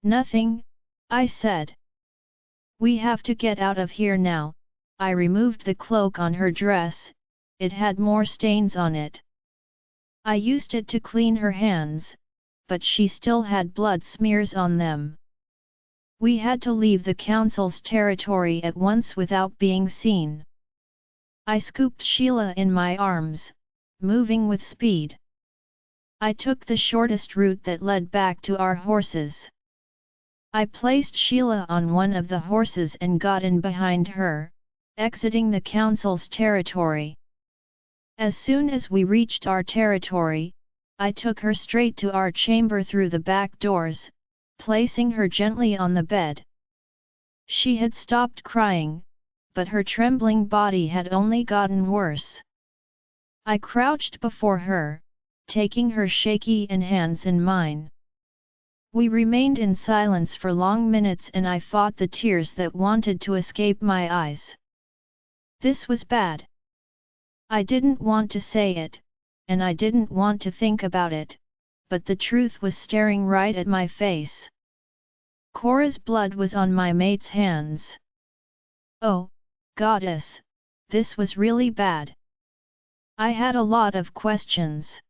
Nothing, I said. We have to get out of here now. I removed the cloak on her dress, it had more stains on it. I used it to clean her hands, but she still had blood smears on them. We had to leave the council's territory at once without being seen. I scooped Sheila in my arms, moving with speed. I took the shortest route that led back to our horses. I placed Sheila on one of the horses and got in behind her, exiting the council's territory. As soon as we reached our territory, I took her straight to our chamber through the back doors, placing her gently on the bed. She had stopped crying, but her trembling body had only gotten worse. I crouched before her, taking her shaky hands in mine. We remained in silence for long minutes and I fought the tears that wanted to escape my eyes. This was bad. I didn't want to say it, and I didn't want to think about it, but the truth was staring right at my face. Cora's blood was on my mate's hands. Oh, goddess, this was really bad. I had a lot of questions.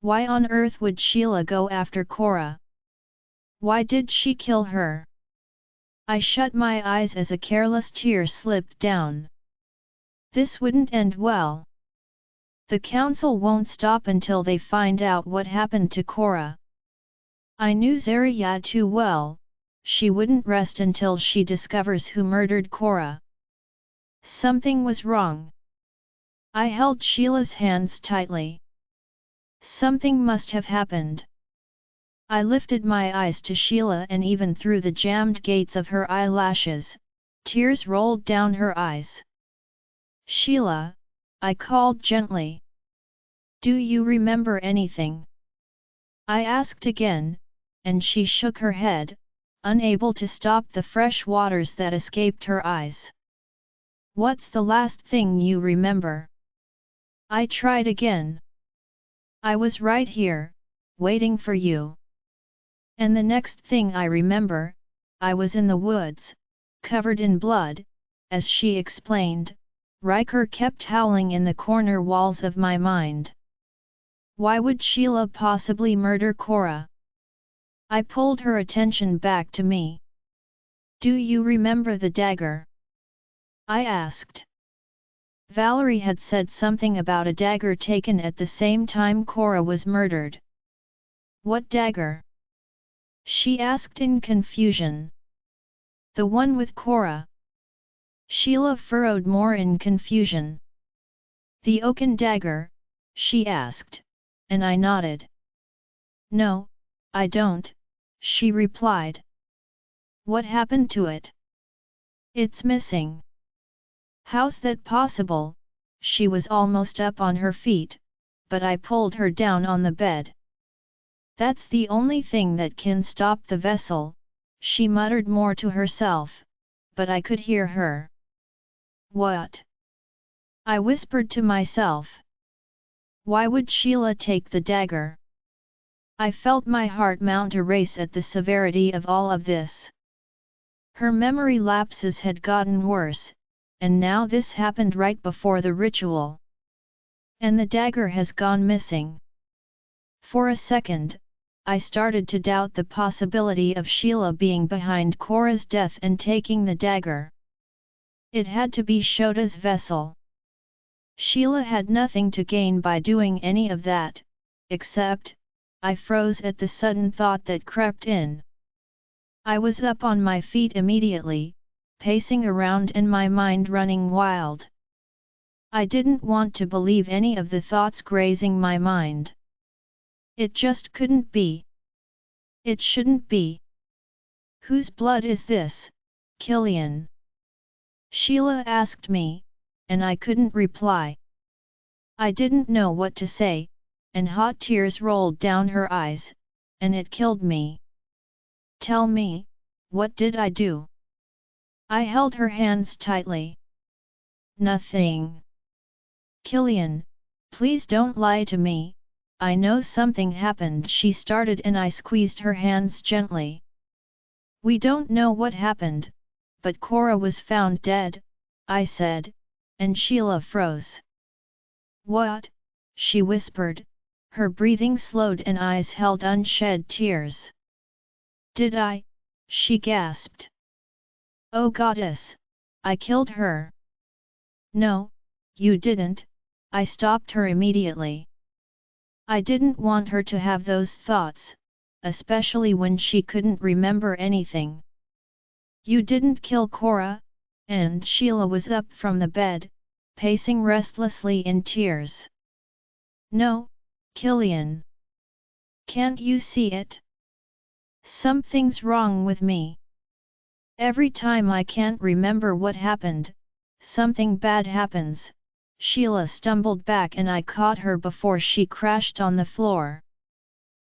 Why on earth would Sheila go after Cora? Why did she kill her? I shut my eyes as a careless tear slipped down. This wouldn't end well. The council won't stop until they find out what happened to Cora. I knew Zarya too well, she wouldn't rest until she discovers who murdered Cora. Something was wrong. I held Sheila's hands tightly. Something must have happened. I lifted my eyes to Sheila and even through the jammed gates of her eyelashes, tears rolled down her eyes. Sheila, I called gently. Do you remember anything? I asked again, and she shook her head, unable to stop the fresh waters that escaped her eyes. What's the last thing you remember? I tried again. I was right here, waiting for you. And the next thing I remember, I was in the woods, covered in blood, as she explained. Riker kept howling in the corner walls of my mind. Why would Sheila possibly murder Cora? I pulled her attention back to me. Do you remember the dagger? I asked. Valerie had said something about a dagger taken at the same time Cora was murdered. What dagger? She asked in confusion. The one with Cora. Sheila furrowed more in confusion. The oaken dagger, she asked, and I nodded. No, I don't, she replied. What happened to it? It's missing. How's that possible? She was almost up on her feet, but I pulled her down on the bed. That's the only thing that can stop the vessel, she muttered more to herself, but I could hear her. What? I whispered to myself. Why would Sheila take the dagger? I felt my heart mount a race at the severity of all of this. Her memory lapses had gotten worse, and now this happened right before the ritual. And the dagger has gone missing. For a second, I started to doubt the possibility of Sheila being behind Cora's death and taking the dagger. It had to be Shota's vessel. Sheila had nothing to gain by doing any of that, except, I froze at the sudden thought that crept in. I was up on my feet immediately, pacing around and my mind running wild. I didn't want to believe any of the thoughts grazing my mind. It just couldn't be. It shouldn't be. Whose blood is this, Killian? Sheila asked me, and I couldn't reply. I didn't know what to say, and hot tears rolled down her eyes, and it killed me. Tell me, what did I do? I held her hands tightly. Nothing. Killian, please don't lie to me, I know something happened, she started and I squeezed her hands gently. We don't know what happened, but Cora was found dead, I said, and Sheila froze. What? She whispered, her breathing slowed and eyes held unshed tears. Did I? She gasped. Oh goddess, I killed her. No, you didn't, I stopped her immediately. I didn't want her to have those thoughts, especially when she couldn't remember anything. You didn't kill Cora, and Sheila was up from the bed, pacing restlessly in tears. No, Killian. Can't you see it? Something's wrong with me. Every time I can't remember what happened, something bad happens. Sheila stumbled back and I caught her before she crashed on the floor.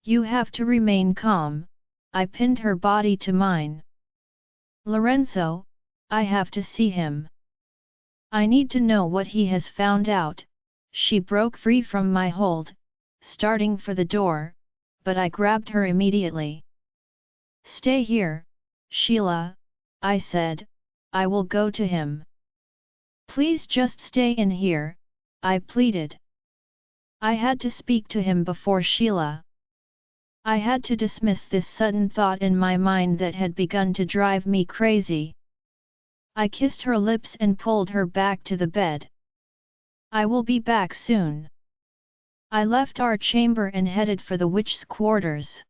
You have to remain calm, I pinned her body to mine. Lorenzo, I have to see him. I need to know what he has found out. She broke free from my hold, starting for the door, but I grabbed her immediately. Stay here, Sheila, I said, I will go to him. Please just stay in here, I pleaded. I had to speak to him before Sheila. I had to dismiss this sudden thought in my mind that had begun to drive me crazy. I kissed her lips and pulled her back to the bed. I will be back soon. I left our chamber and headed for the witch's quarters.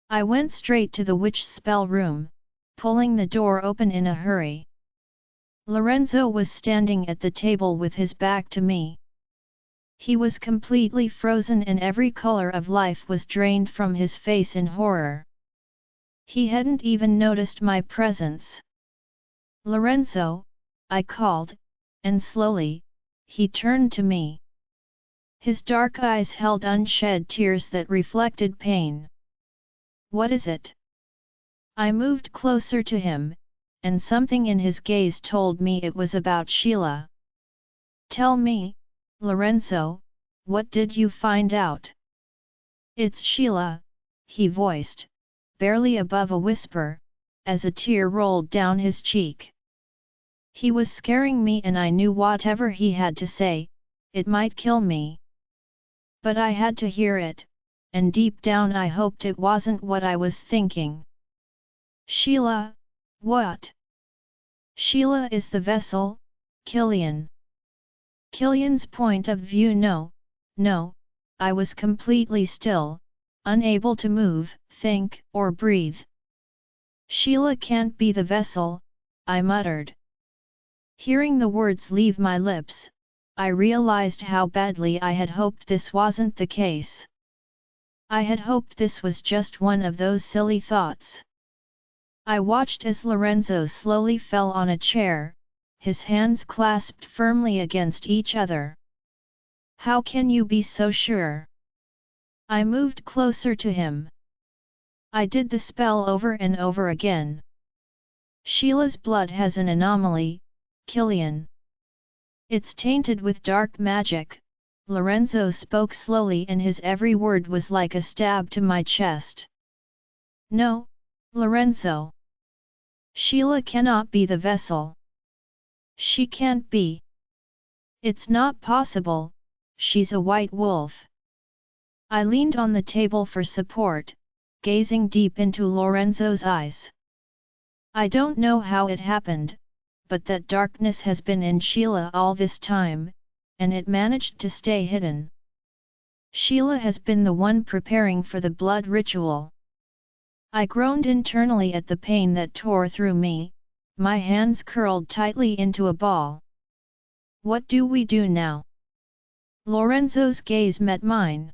I went straight to the witch's spell room, pulling the door open in a hurry. Lorenzo was standing at the table with his back to me. He was completely frozen and every color of life was drained from his face in horror. He hadn't even noticed my presence. Lorenzo, I called, and slowly, he turned to me. His dark eyes held unshed tears that reflected pain. What is it? I moved closer to him, and something in his gaze told me it was about Sheila. Tell me, Lorenzo, what did you find out? It's Sheila, he voiced, barely above a whisper, as a tear rolled down his cheek. He was scaring me and I knew whatever he had to say, it might kill me. But I had to hear it, and deep down I hoped it wasn't what I was thinking. Sheila, what? Sheila is the vessel, Killian. Killian's point of view. No, I was completely still, unable to move, think, or breathe. Sheila can't be the vessel, I muttered. Hearing the words leave my lips, I realized how badly I had hoped this wasn't the case. I had hoped this was just one of those silly thoughts. I watched as Lorenzo slowly fell on a chair, his hands clasped firmly against each other. How can you be so sure? I moved closer to him. I did the spell over and over again. Sheila's blood has an anomaly, Killian. It's tainted with dark magic, Lorenzo spoke slowly and his every word was like a stab to my chest. No, Lorenzo. Sheila cannot be the vessel. She can't be. It's not possible, she's a white wolf. I leaned on the table for support, gazing deep into Lorenzo's eyes. I don't know how it happened, but that darkness has been in Sheila all this time, and it managed to stay hidden. Sheila has been the one preparing for the blood ritual. I groaned internally at the pain that tore through me, my hands curled tightly into a ball. What do we do now? Lorenzo's gaze met mine.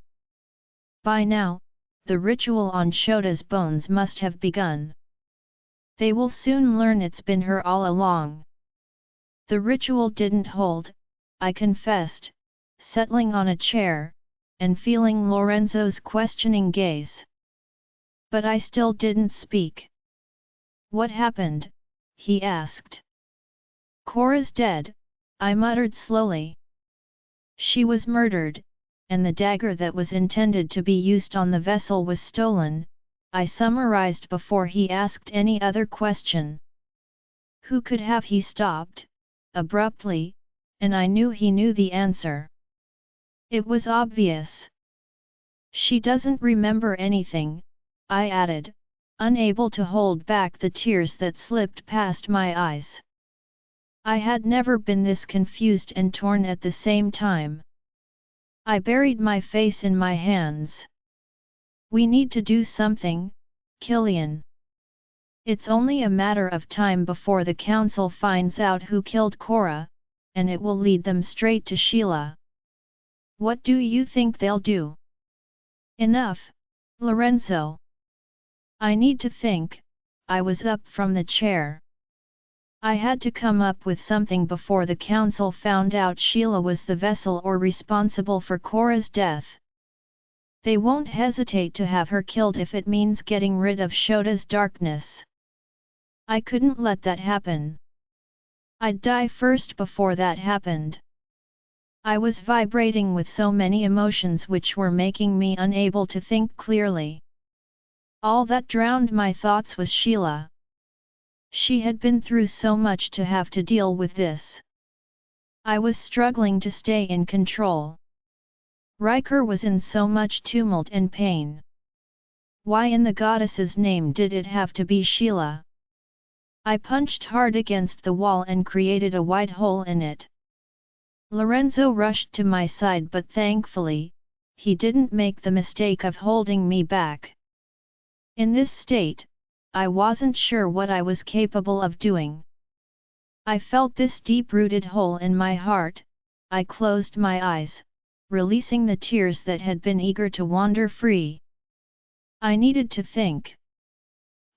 By now, the ritual on Shota's bones must have begun. They will soon learn it's been her all along. The ritual didn't hold, I confessed, settling on a chair, and feeling Lorenzo's questioning gaze. But I still didn't speak. What happened? He asked. Cora's dead, I muttered slowly. She was murdered, and the dagger that was intended to be used on the vessel was stolen, I summarized before he asked any other question. Who could have? He stopped, abruptly, and I knew he knew the answer. It was obvious. She doesn't remember anything, I added, unable to hold back the tears that slipped past my eyes. I had never been this confused and torn at the same time. I buried my face in my hands. We need to do something, Killian. It's only a matter of time before the council finds out who killed Cora, and it will lead them straight to Sheila. What do you think they'll do? Enough, Lorenzo. I need to think. I was up from the chair. I had to come up with something before the council found out Sheila was the vessel or responsible for Cora's death. They won't hesitate to have her killed if it means getting rid of Shota's darkness. I couldn't let that happen. I'd die first before that happened. I was vibrating with so many emotions which were making me unable to think clearly. All that drowned my thoughts was Sheila. She had been through so much to have to deal with this. I was struggling to stay in control. Riker was in so much tumult and pain. Why in the goddess's name did it have to be Sheila? I punched hard against the wall and created a wide hole in it. Lorenzo rushed to my side, but thankfully, he didn't make the mistake of holding me back. In this state, I wasn't sure what I was capable of doing. I felt this deep-rooted hole in my heart. I closed my eyes, releasing the tears that had been eager to wander free. I needed to think.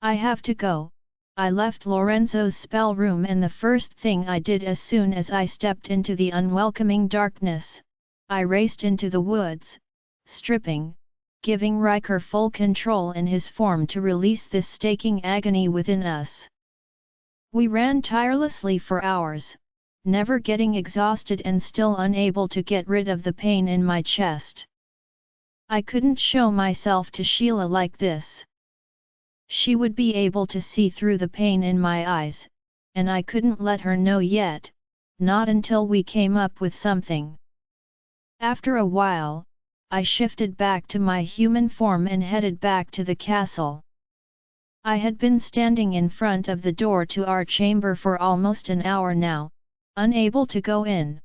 I have to go. I left Lorenzo's spell room, and the first thing I did as soon as I stepped into the unwelcoming darkness, I raced into the woods, stripping, giving Riker full control in his form to release this staking agony within us. We ran tirelessly for hours, never getting exhausted and still unable to get rid of the pain in my chest. I couldn't show myself to Sheila like this. She would be able to see through the pain in my eyes, and I couldn't let her know yet, not until we came up with something. After a while, I shifted back to my human form and headed back to the castle. I had been standing in front of the door to our chamber for almost an hour now, unable to go in.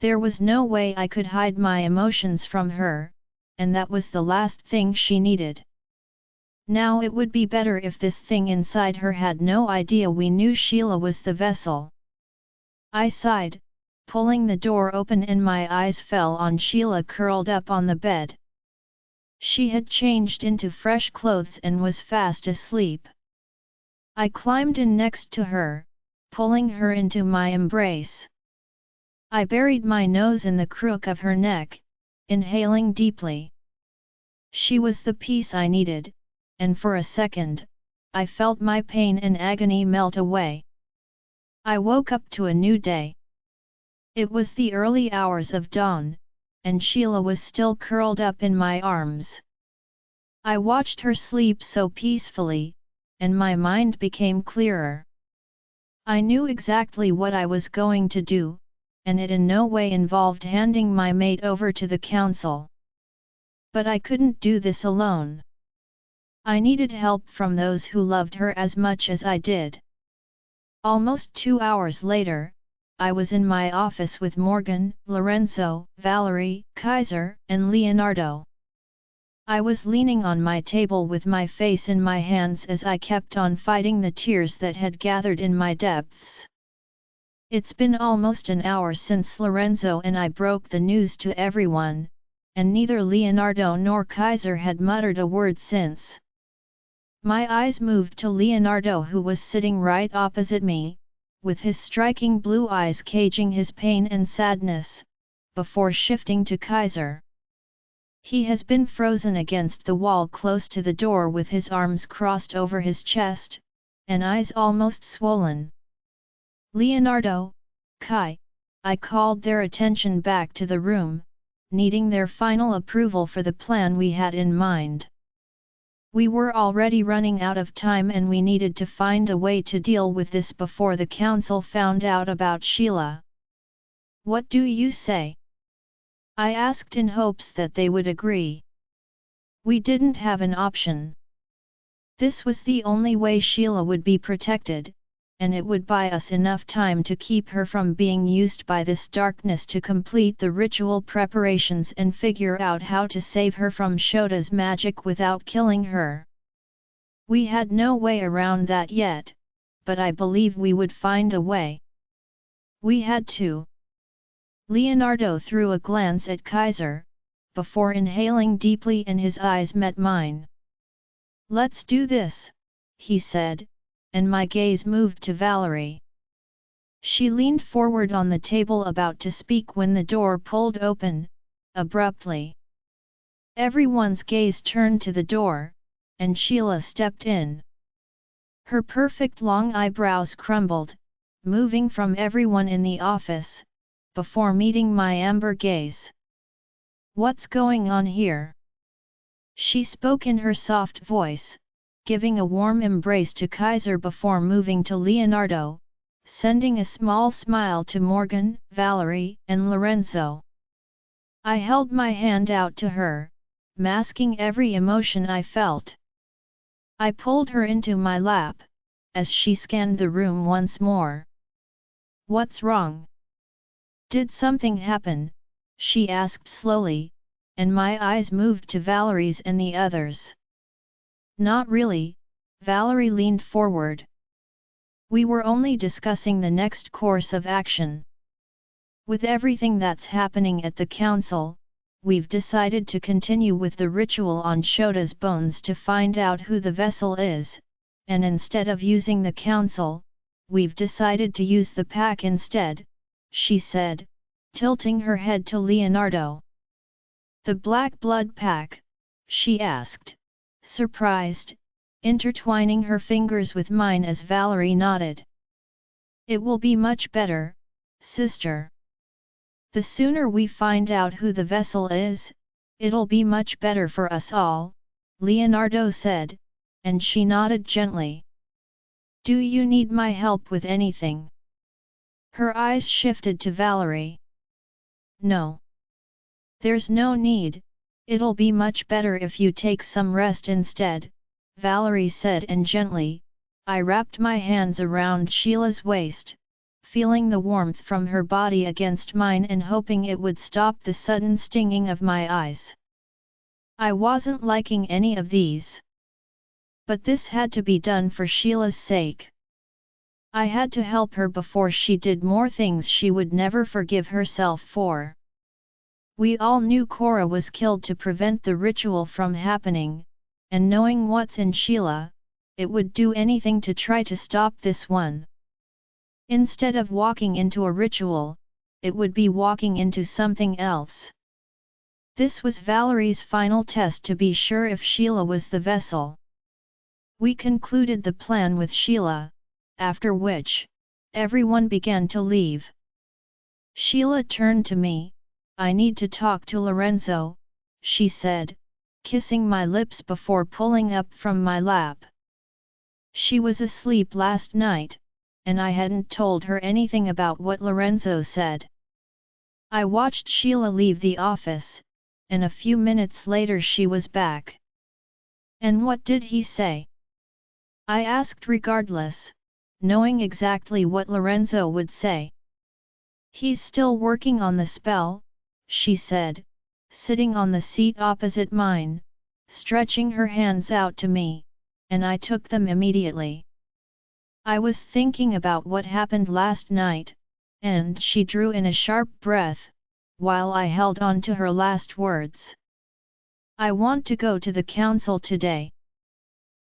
There was no way I could hide my emotions from her, and that was the last thing she needed. Now it would be better if this thing inside her had no idea we knew Sheila was the vessel. I sighed, pulling the door open, and my eyes fell on Sheila curled up on the bed. She had changed into fresh clothes and was fast asleep. I climbed in next to her, pulling her into my embrace. I buried my nose in the crook of her neck, inhaling deeply. She was the peace I needed, and for a second, I felt my pain and agony melt away. I woke up to a new day. It was the early hours of dawn, and Sheila was still curled up in my arms. I watched her sleep so peacefully, and my mind became clearer. I knew exactly what I was going to do, and it in no way involved handing my mate over to the council. But I couldn't do this alone. I needed help from those who loved her as much as I did. Almost 2 hours later, I was in my office with Morgan, Lorenzo, Valerie, Kaiser, and Leonardo. I was leaning on my table with my face in my hands as I kept on fighting the tears that had gathered in my depths. It's been almost an hour since Lorenzo and I broke the news to everyone, and neither Leonardo nor Kaiser had muttered a word since. My eyes moved to Leonardo, who was sitting right opposite me, with his striking blue eyes caging his pain and sadness, before shifting to Kaiser. He has been frozen against the wall close to the door with his arms crossed over his chest, and eyes almost swollen. Leonardo, Kai, I called their attention back to the room, needing their final approval for the plan we had in mind. We were already running out of time and we needed to find a way to deal with this before the council found out about Sheila. What do you say? I asked in hopes that they would agree. We didn't have an option. This was the only way Sheila would be protected, and it would buy us enough time to keep her from being used by this darkness to complete the ritual preparations and figure out how to save her from Shota's magic without killing her. We had no way around that yet, but I believe we would find a way. We had to. Leonardo threw a glance at Kaiser, before inhaling deeply and his eyes met mine. Let's do this, he said, and my gaze moved to Valerie. She leaned forward on the table about to speak when the door pulled open, abruptly. Everyone's gaze turned to the door, and Sheila stepped in. Her perfect long eyebrows crumbled, moving from everyone in the office, before meeting my amber gaze. What's going on here? She spoke in her soft voice, giving a warm embrace to Kaiser before moving to Leonardo, sending a small smile to Morgan, Valerie, and Lorenzo. I held my hand out to her, masking every emotion I felt. I pulled her into my lap, as she scanned the room once more. What's wrong? Did something happen? She asked slowly, and my eyes moved to Valerie's and the others. Not really, Valerie leaned forward. We were only discussing the next course of action. With everything that's happening at the council, we've decided to continue with the ritual on Shota's bones to find out who the vessel is, and instead of using the council, we've decided to use the pack instead, she said, tilting her head to Leonardo. The Black Blood Pack? She asked, surprised, intertwining her fingers with mine as Valerie nodded. It will be much better, sister. The sooner we find out who the vessel is, it'll be much better for us all, Leonardo said, and she nodded gently. Do you need my help with anything? Her eyes shifted to Valerie. No. There's no need, it'll be much better if you take some rest instead, Valerie said, and gently, I wrapped my hands around Sheila's waist, feeling the warmth from her body against mine and hoping it would stop the sudden stinging of my eyes. I wasn't liking any of these. But this had to be done for Sheila's sake. I had to help her before she did more things she would never forgive herself for. We all knew Cora was killed to prevent the ritual from happening, and knowing what's in Sheila, it would do anything to try to stop this one. Instead of walking into a ritual, it would be walking into something else. This was Valerie's final test to be sure if Sheila was the vessel. We concluded the plan with Sheila, after which, everyone began to leave. Sheila turned to me. I need to talk to Lorenzo, she said, kissing my lips before pulling up from my lap. She was asleep last night, and I hadn't told her anything about what Lorenzo said. I watched Sheila leave the office, and a few minutes later she was back. "And what did he say?" I asked regardless, knowing exactly what Lorenzo would say. "He's still working on the spell," she said, sitting on the seat opposite mine, stretching her hands out to me, and I took them immediately. I was thinking about what happened last night, and she drew in a sharp breath, while I held on to her last words. "I want to go to the council today."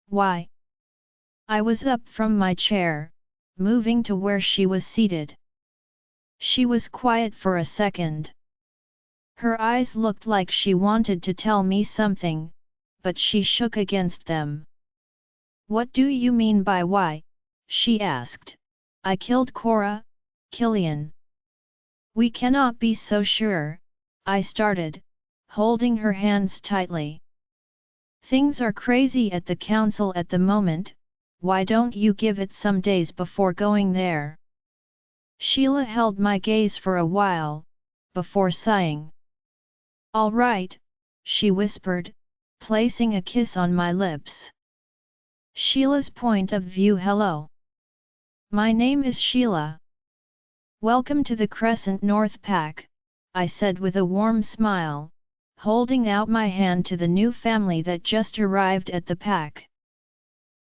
"Why?" I was up from my chair, moving to where she was seated. She was quiet for a second. Her eyes looked like she wanted to tell me something, but she shook against them. "What do you mean by why?" she asked. "I killed Cora, Killian." "We cannot be so sure," I started, holding her hands tightly. "Things are crazy at the council at the moment, why don't you give it some days before going there?" Sheila held my gaze for a while, before sighing. "All right," she whispered, placing a kiss on my lips. Sheila's point of view. "Hello. My name is Sheila. Welcome to the Crescent North Pack," I said with a warm smile, holding out my hand to the new family that just arrived at the pack.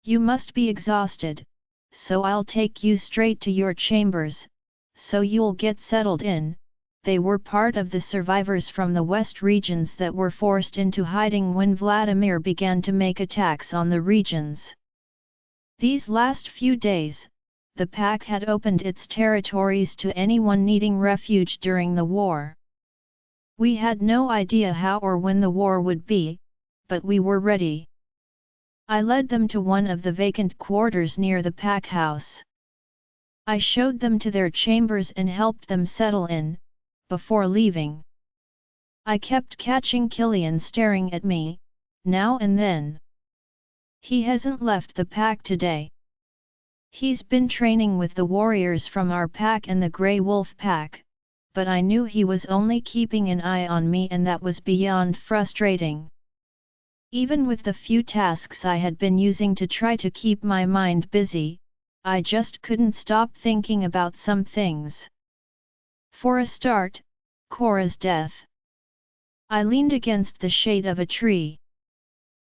"You must be exhausted, so I'll take you straight to your chambers, so you'll get settled in." They were part of the survivors from the west regions that were forced into hiding when Vladimir began to make attacks on the regions. These last few days, the pack had opened its territories to anyone needing refuge during the war. We had no idea how or when the war would be, but we were ready. I led them to one of the vacant quarters near the pack house. I showed them to their chambers and helped them settle in, before leaving. I kept catching Killian staring at me, now and then. "He hasn't left the pack today. He's been training with the warriors from our pack and the Grey Wolf pack, but I knew he was only keeping an eye on me, and that was beyond frustrating. Even with the few tasks I had been using to try to keep my mind busy, I just couldn't stop thinking about some things. For a start, Cora's death. I leaned against the shade of a tree.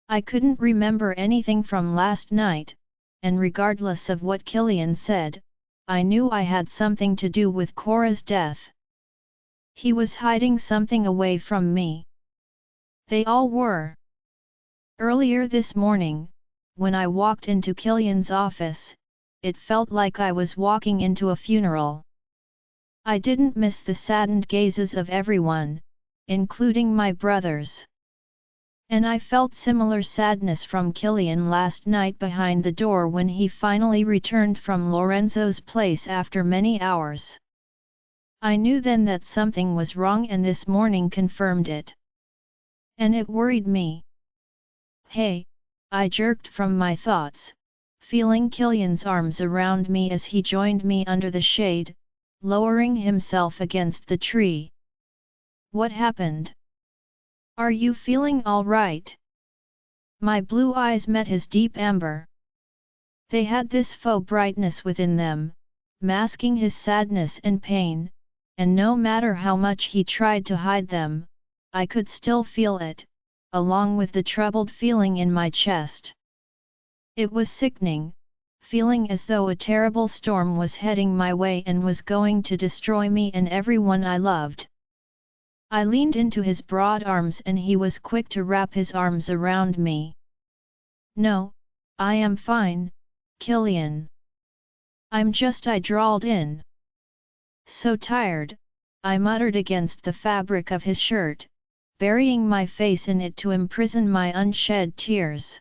I couldn't remember anything from last night, and regardless of what Killian said, I knew I had something to do with Cora's death. He was hiding something away from me. They all were. Earlier this morning, when I walked into Killian's office, it felt like I was walking into a funeral. I didn't miss the saddened gazes of everyone, including my brothers. And I felt similar sadness from Killian last night behind the door when he finally returned from Lorenzo's place after many hours. I knew then that something was wrong, and this morning confirmed it. And it worried me. "Hey," I jerked from my thoughts, feeling Killian's arms around me as he joined me under the shade, lowering himself against the tree. "What happened? Are you feeling all right?" My blue eyes met his deep amber. They had this faux brightness within them, masking his sadness and pain, and no matter how much he tried to hide them, I could still feel it, along with the troubled feeling in my chest. It was sickening, feeling as though a terrible storm was heading my way and was going to destroy me and everyone I loved. I leaned into his broad arms and he was quick to wrap his arms around me. "No, I am fine, Killian. I drawled in. "So tired," I muttered against the fabric of his shirt, burying my face in it to imprison my unshed tears.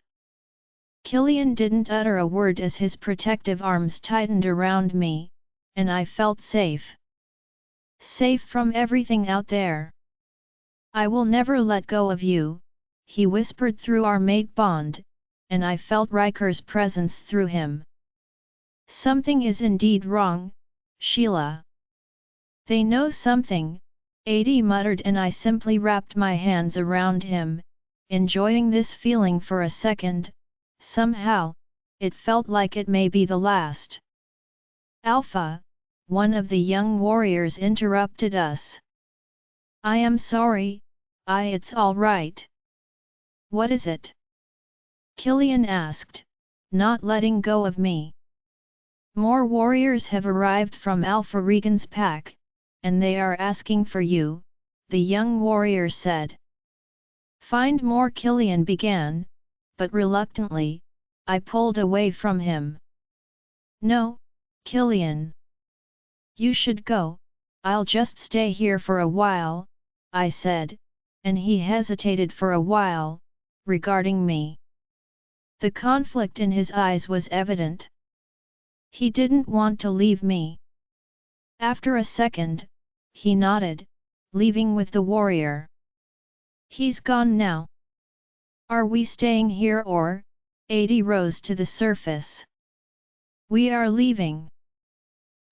Killian didn't utter a word as his protective arms tightened around me, and I felt safe. Safe from everything out there. "I will never let go of you," he whispered through our mate bond, and I felt Riker's presence through him. "Something is indeed wrong, Sheila. They know something, Adi muttered, and I simply wrapped my hands around him, enjoying this feeling for a second. Somehow, it felt like it may be the last. Alpha, one of the young warriors interrupted us. I am sorry, it's all right. What is it? Killian asked, not letting go of me. More warriors have arrived from Alpha Regan's pack, and they are asking for you, the young warrior said. Find more, Killian began, but reluctantly, I pulled away from him. No, Killian. You should go, I'll just stay here for a while, I said, and he hesitated for a while, regarding me. The conflict in his eyes was evident. He didn't want to leave me. After a second, he nodded, leaving with the warrior. He's gone now. Are we staying here or? Adi rose to the surface. We are leaving.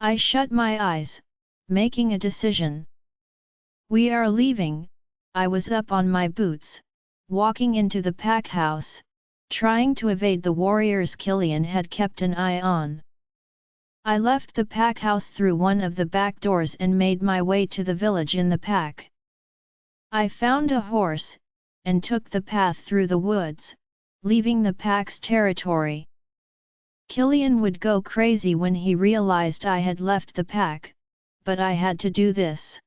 I shut my eyes, making a decision. We are leaving. I was up on my boots, walking into the pack house, trying to evade the warriors Killian had kept an eye on. I left the pack house through one of the back doors and made my way to the village in the pack. I found a horse, and took the path through the woods, leaving the pack's territory. Killian would go crazy when he realized I had left the pack, but I had to do this.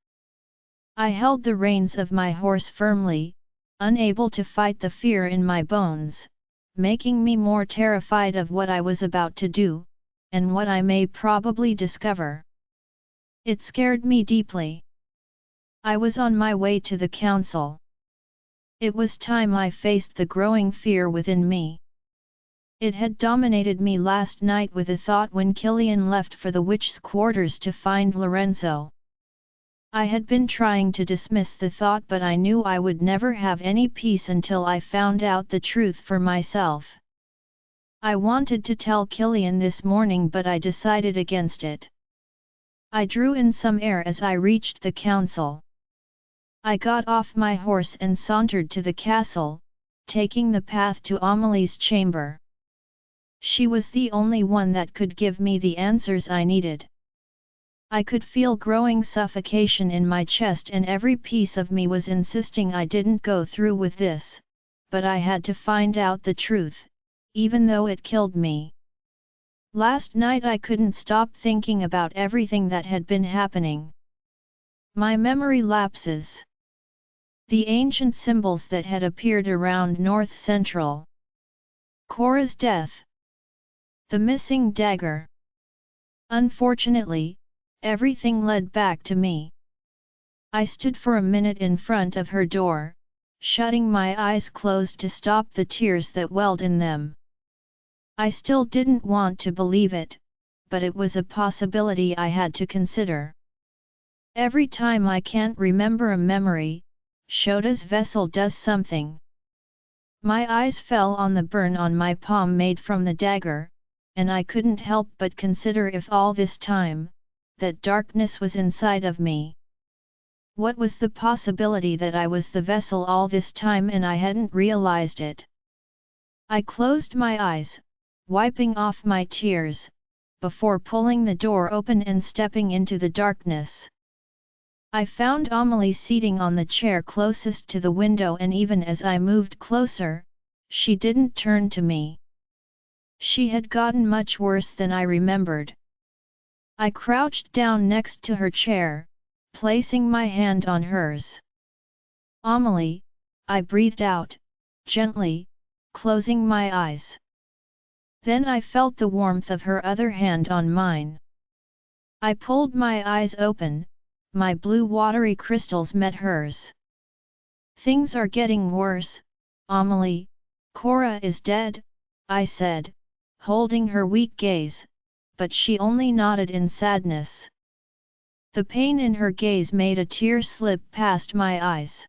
I held the reins of my horse firmly, unable to fight the fear in my bones, making me more terrified of what I was about to do, and what I may probably discover. It scared me deeply. I was on my way to the council. It was time I faced the growing fear within me. It had dominated me last night with a thought when Killian left for the witch's quarters to find Lorenzo. I had been trying to dismiss the thought, but I knew I would never have any peace until I found out the truth for myself. I wanted to tell Killian this morning, but I decided against it. I drew in some air as I reached the council. I got off my horse and sauntered to the castle, taking the path to Amelie's chamber. She was the only one that could give me the answers I needed. I could feel growing suffocation in my chest, and every piece of me was insisting I didn't go through with this, but I had to find out the truth, even though it killed me. Last night I couldn't stop thinking about everything that had been happening. My memory lapses. The ancient symbols that had appeared around North Central. Cora's death. The missing dagger. Unfortunately, everything led back to me. I stood for a minute in front of her door, shutting my eyes closed to stop the tears that welled in them. I still didn't want to believe it, but it was a possibility I had to consider. Every time I can't remember a memory, Shota's vessel does something. My eyes fell on the burn on my palm made from the dagger, and I couldn't help but consider if all this time, that darkness was inside of me. What was the possibility that I was the vessel all this time and I hadn't realized it? I closed my eyes, wiping off my tears, before pulling the door open and stepping into the darkness. I found Amelie seating on the chair closest to the window, and even as I moved closer, she didn't turn to me. She had gotten much worse than I remembered. I crouched down next to her chair, placing my hand on hers. Amelie, I breathed out, gently, closing my eyes. Then I felt the warmth of her other hand on mine. I pulled my eyes open, my blue watery crystals met hers. Things are getting worse, Amelie. Cora is dead, I said, holding her weak gaze, but she only nodded in sadness. The pain in her gaze made a tear slip past my eyes.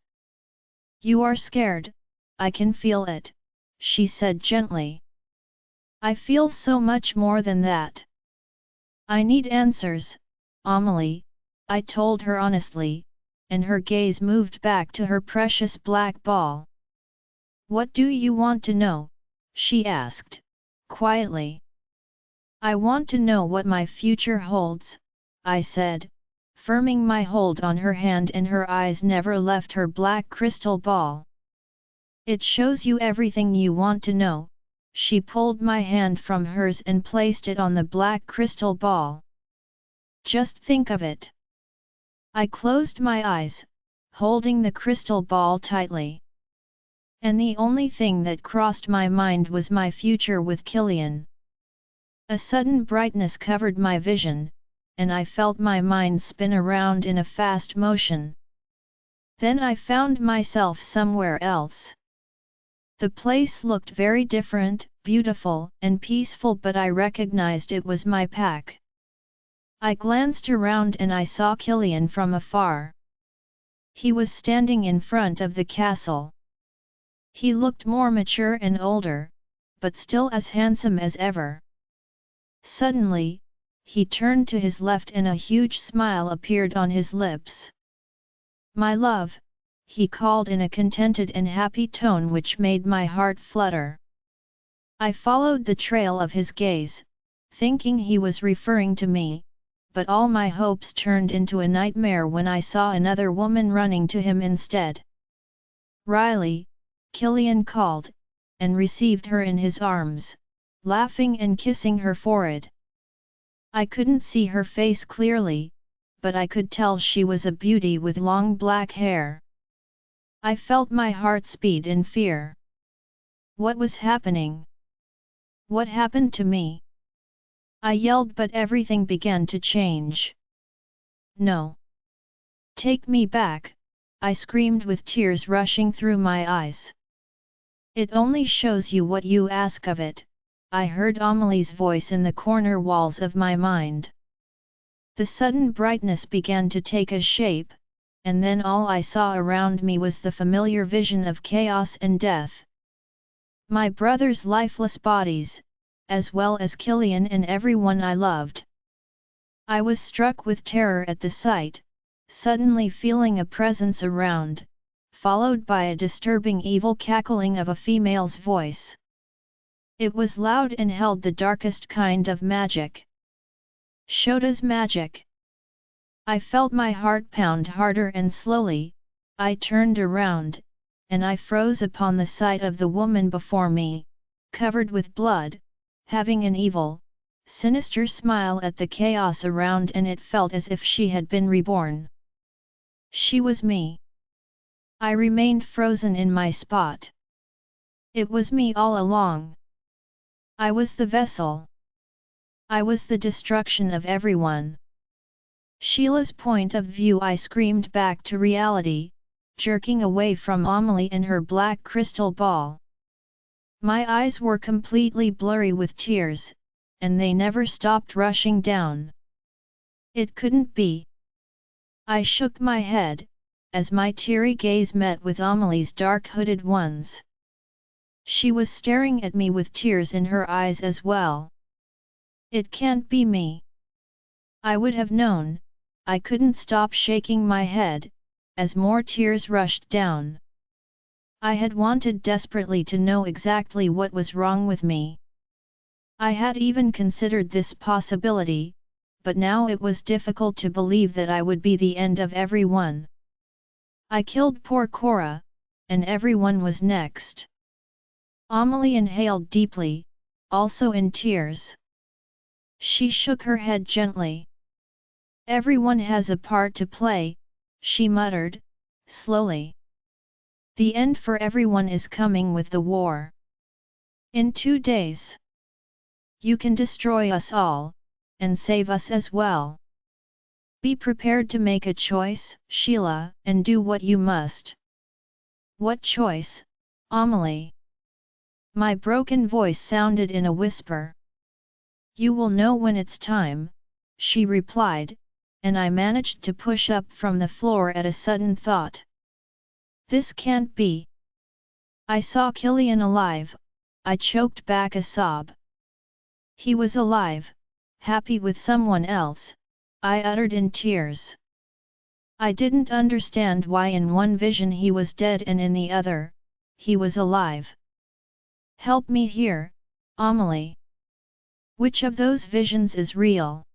You are scared, I can feel it, she said gently. I feel so much more than that. I need answers, Amelie, I told her honestly, and her gaze moved back to her precious black ball. "What do you want to know?" she asked, quietly. "I want to know what my future holds," I said, firming my hold on her hand, and her eyes never left her black crystal ball. "It shows you everything you want to know." She pulled my hand from hers and placed it on the black crystal ball. "Just think of it." I closed my eyes, holding the crystal ball tightly. And the only thing that crossed my mind was my future with Killian. A sudden brightness covered my vision, and I felt my mind spin around in a fast motion. Then I found myself somewhere else. The place looked very different, beautiful, and peaceful, but I recognized it was my pack. I glanced around and I saw Killian from afar. He was standing in front of the castle. He looked more mature and older, but still as handsome as ever. Suddenly, he turned to his left and a huge smile appeared on his lips. "My love," he called in a contented and happy tone which made my heart flutter. I followed the trail of his gaze, thinking he was referring to me, but all my hopes turned into a nightmare when I saw another woman running to him instead. "Riley," Killian called, and received her in his arms, laughing and kissing her forehead. I couldn't see her face clearly, but I could tell she was a beauty with long black hair. I felt my heart speed in fear. What was happening? What happened to me? I yelled, but everything began to change. "No! Take me back!" I screamed with tears rushing through my eyes. "It only shows you what you ask of it," I heard Amelie's voice in the corner walls of my mind. The sudden brightness began to take a shape, and then all I saw around me was the familiar vision of chaos and death. My brothers' lifeless bodies, as well as Killian and everyone I loved. I was struck with terror at the sight, suddenly feeling a presence around, followed by a disturbing evil cackling of a female's voice. It was loud and held the darkest kind of magic. Shota's magic. I felt my heart pound harder, and slowly, I turned around, and I froze upon the sight of the woman before me, covered with blood, having an evil, sinister smile at the chaos around, and it felt as if she had been reborn. She was me. I remained frozen in my spot. It was me all along. I was the vessel. I was the destruction of everyone. Sheila's point of view, I screamed back to reality, jerking away from Amelie and her black crystal ball. My eyes were completely blurry with tears, and they never stopped rushing down. It couldn't be. I shook my head, as my teary gaze met with Amelie's dark hooded ones. She was staring at me with tears in her eyes as well. It can't be me. I would have known. I couldn't stop shaking my head, as more tears rushed down. I had wanted desperately to know exactly what was wrong with me. I had even considered this possibility, but now it was difficult to believe that I would be the end of everyone. I killed poor Cora, and everyone was next. Amelie inhaled deeply, also in tears. She shook her head gently. "Everyone has a part to play," she muttered, slowly. "The end for everyone is coming with the war. In 2 days. You can destroy us all, and save us as well. Be prepared to make a choice, Sheila, and do what you must." "What choice, Amelie?" My broken voice sounded in a whisper. "You will know when it's time," she replied, and I managed to push up from the floor at a sudden thought. This can't be. I saw Killian alive. I choked back a sob. He was alive, happy with someone else, I uttered in tears. I didn't understand why in one vision he was dead and in the other, he was alive. Help me here, Amelie. Which of those visions is real?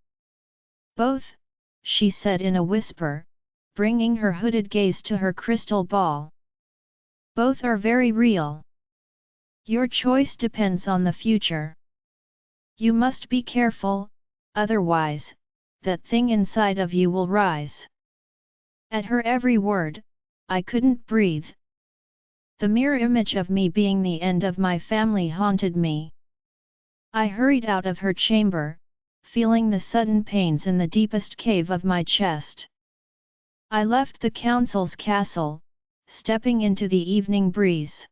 Both, she said in a whisper, bringing her hooded gaze to her crystal ball. Both are very real. Your choice depends on the future. You must be careful, otherwise, that thing inside of you will rise. At her every word, I couldn't breathe. The mere image of me being the end of my family haunted me. I hurried out of her chamber, feeling the sudden pains in the deepest cave of my chest. I left the council's castle, stepping into the evening breeze.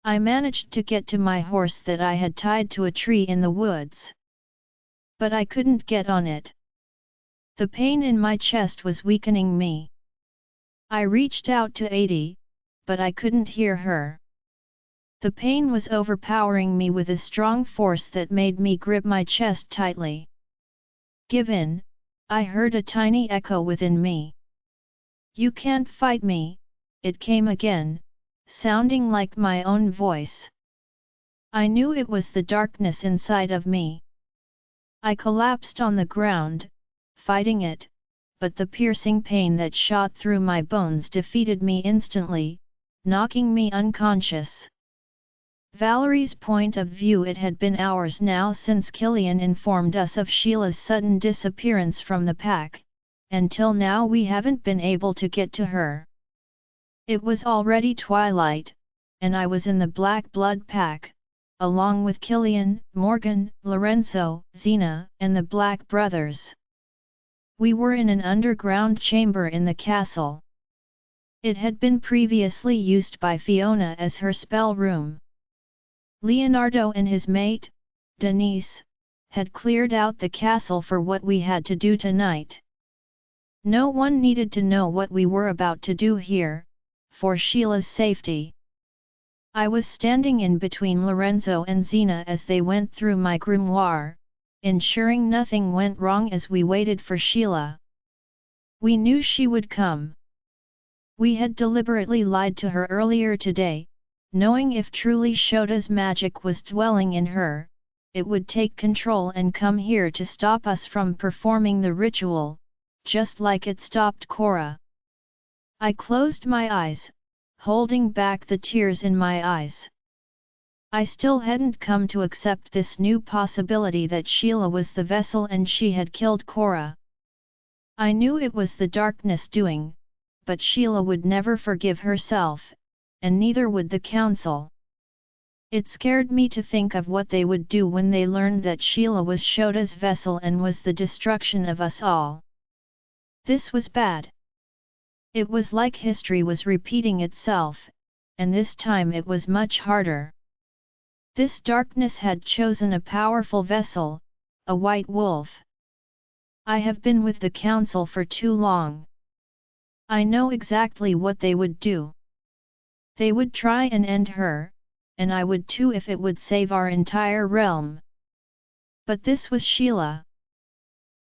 I managed to get to my horse that I had tied to a tree in the woods. But I couldn't get on it. The pain in my chest was weakening me. I reached out to Adi, but I couldn't hear her. The pain was overpowering me with a strong force that made me grip my chest tightly. Give in, I heard a tiny echo within me. You can't fight me, it came again, sounding like my own voice. I knew it was the darkness inside of me. I collapsed on the ground, fighting it, but the piercing pain that shot through my bones defeated me instantly, knocking me unconscious. Valerie's point of view. It had been hours now since Killian informed us of Sheila's sudden disappearance from the pack, and till now we haven't been able to get to her. It was already twilight, and I was in the Black Blood pack, along with Killian, Morgan, Lorenzo, Xena, and the Black Brothers. We were in an underground chamber in the castle. It had been previously used by Fiona as her spell room. Leonardo and his mate, Denise, had cleared out the castle for what we had to do tonight. No one needed to know what we were about to do here, for Sheila's safety. I was standing in between Lorenzo and Xena as they went through my grimoire, ensuring nothing went wrong as we waited for Sheila. We knew she would come. We had deliberately lied to her earlier today, knowing if truly Shota's magic was dwelling in her, it would take control and come here to stop us from performing the ritual, just like it stopped Cora. I closed my eyes, holding back the tears in my eyes. I still hadn't come to accept this new possibility that Sheila was the vessel and she had killed Cora. I knew it was the darkness doing, but Sheila would never forgive herself, and neither would the council. It scared me to think of what they would do when they learned that Sheila was Shota's vessel and was the destruction of us all. This was bad. It was like history was repeating itself, and this time it was much harder. This darkness had chosen a powerful vessel, a white wolf. I have been with the council for too long. I know exactly what they would do. They would try and end her, and I would too if it would save our entire realm. But this was Sheila.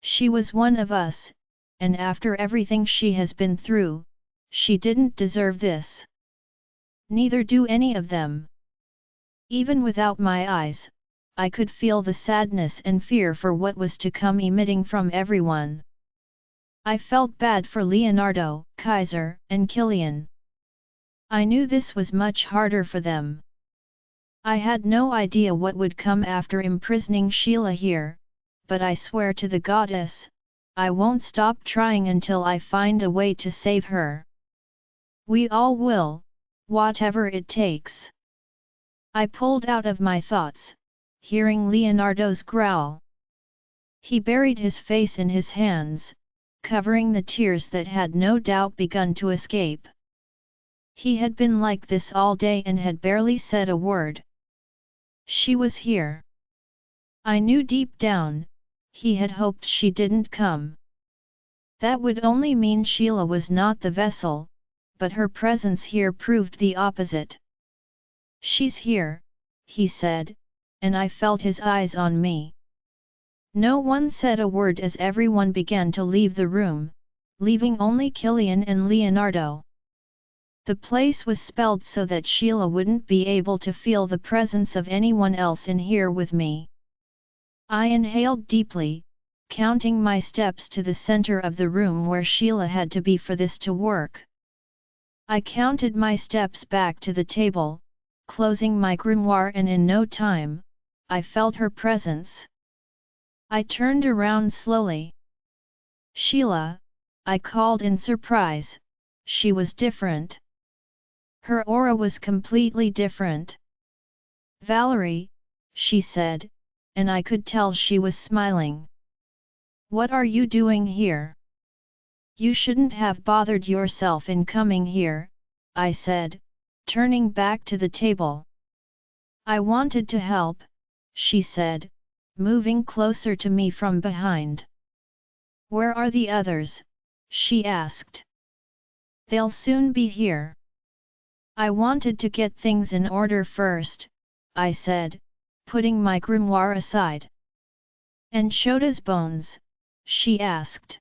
She was one of us, and after everything she has been through, she didn't deserve this. Neither do any of them. Even without my eyes, I could feel the sadness and fear for what was to come emitting from everyone. I felt bad for Leonardo, Kaiser, and Killian. I knew this was much harder for them. I had no idea what would come after imprisoning Sheila here, but I swear to the goddess, I won't stop trying until I find a way to save her. We all will, whatever it takes. I pulled out of my thoughts, hearing Leonardo's growl. He buried his face in his hands, covering the tears that had no doubt begun to escape. He had been like this all day and had barely said a word. She was here. I knew deep down, he had hoped she didn't come. That would only mean Sheila was not the vessel, but her presence here proved the opposite. She's here, he said, and I felt his eyes on me. No one said a word as everyone began to leave the room, leaving only Killian and Leonardo. The place was spelled so that Sheila wouldn't be able to feel the presence of anyone else in here with me. I inhaled deeply, counting my steps to the center of the room where Sheila had to be for this to work. I counted my steps back to the table, closing my grimoire, and in no time, I felt her presence. I turned around slowly. "Sheila," I called in surprise. She was different. Her aura was completely different. "Valerie," she said, and I could tell she was smiling. "What are you doing here? You shouldn't have bothered yourself in coming here," I said, turning back to the table. "I wanted to help," she said, moving closer to me from behind. "Where are the others?" she asked. "They'll soon be here." "I wanted to get things in order first," I said, putting my grimoire aside. "And Shota's bones?" she asked.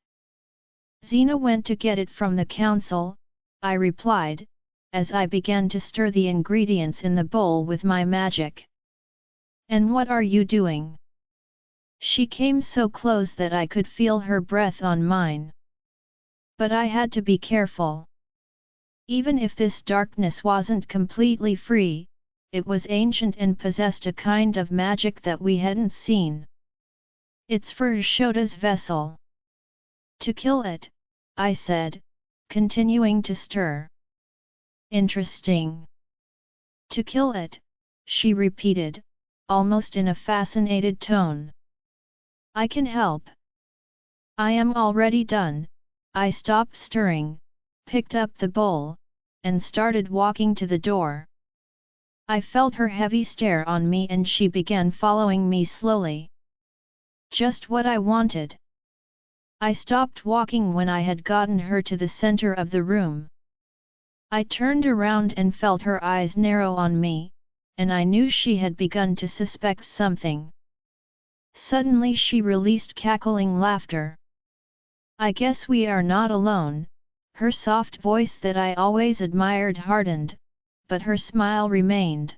"Xena went to get it from the council," I replied, as I began to stir the ingredients in the bowl with my magic. "And what are you doing?" She came so close that I could feel her breath on mine. But I had to be careful. Even if this darkness wasn't completely free, it was ancient and possessed a kind of magic that we hadn't seen. "It's for Shota's vessel." "To kill it," I said, continuing to stir. "Interesting." "To kill it," she repeated, almost in a fascinated tone. "I can help." "I am already done." I stopped stirring, picked up the bowl, and started walking to the door. I felt her heavy stare on me and she began following me slowly. Just what I wanted. I stopped walking when I had gotten her to the center of the room. I turned around and felt her eyes narrow on me, and I knew she had begun to suspect something. Suddenly she released cackling laughter. "I guess we are not alone," her soft voice that I always admired hardened, but her smile remained.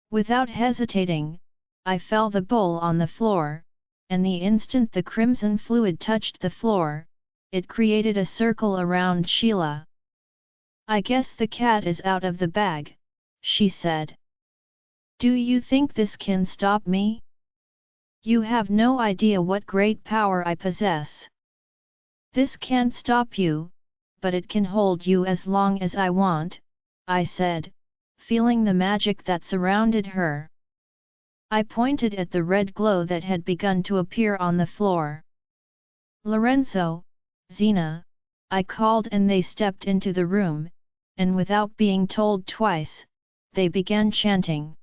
Without hesitating, I fell the bowl on the floor, and the instant the crimson fluid touched the floor, it created a circle around Sheila. "I guess the cat is out of the bag," she said. "Do you think this can stop me? You have no idea what great power I possess." "This can't stop you, but it can hold you as long as I want," I said, feeling the magic that surrounded her. I pointed at the red glow that had begun to appear on the floor. "Lorenzo, Xena," I called, and they stepped into the room, and without being told twice, they began chanting.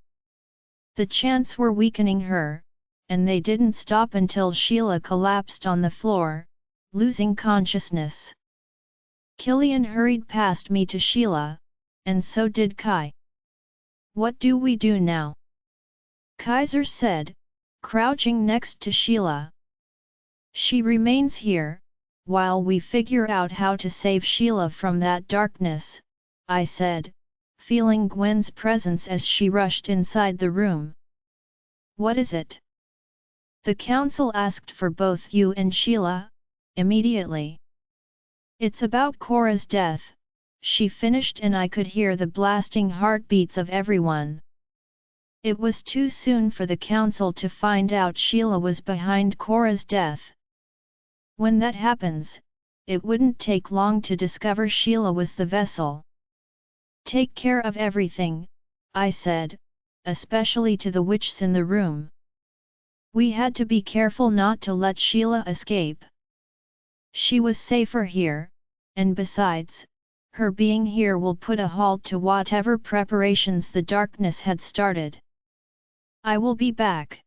The chants were weakening her, and they didn't stop until Sheila collapsed on the floor, losing consciousness. Killian hurried past me to Sheila, and so did Kai. "What do we do now?" Kaiser said, crouching next to Sheila. "She remains here, while we figure out how to save Sheila from that darkness," I said, feeling Gwen's presence as she rushed inside the room. "What is it?" "The council asked for both you and Sheila, immediately." "It's about Cora's death," she finished, and I could hear the blasting heartbeats of everyone. It was too soon for the council to find out Sheila was behind Cora's death. When that happens, it wouldn't take long to discover Sheila was the vessel. "Take care of everything," I said, especially to the witches in the room. We had to be careful not to let Sheila escape. She was safer here, and besides, her being here will put a halt to whatever preparations the darkness had started. "I will be back."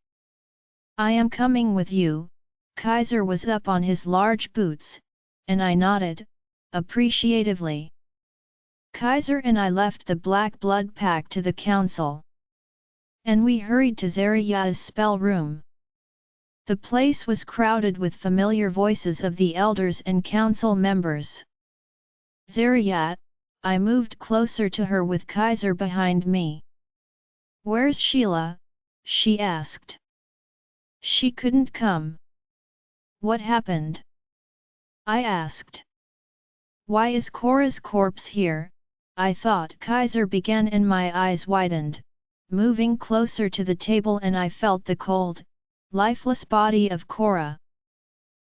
"I am coming with you." Kaiser was up on his large boots, and I nodded, appreciatively. Kaiser and I left the Black Blood Pack to the council. And we hurried to Zaria's spell room. The place was crowded with familiar voices of the elders and council members. Zarya, I moved closer to her with Kaiser behind me. Where's Sheila? She asked. She couldn't come. What happened? I asked. Why is Cora's corpse here? I thought. Kaiser began and my eyes widened, moving closer to the table, and I felt the cold, lifeless body of Cora.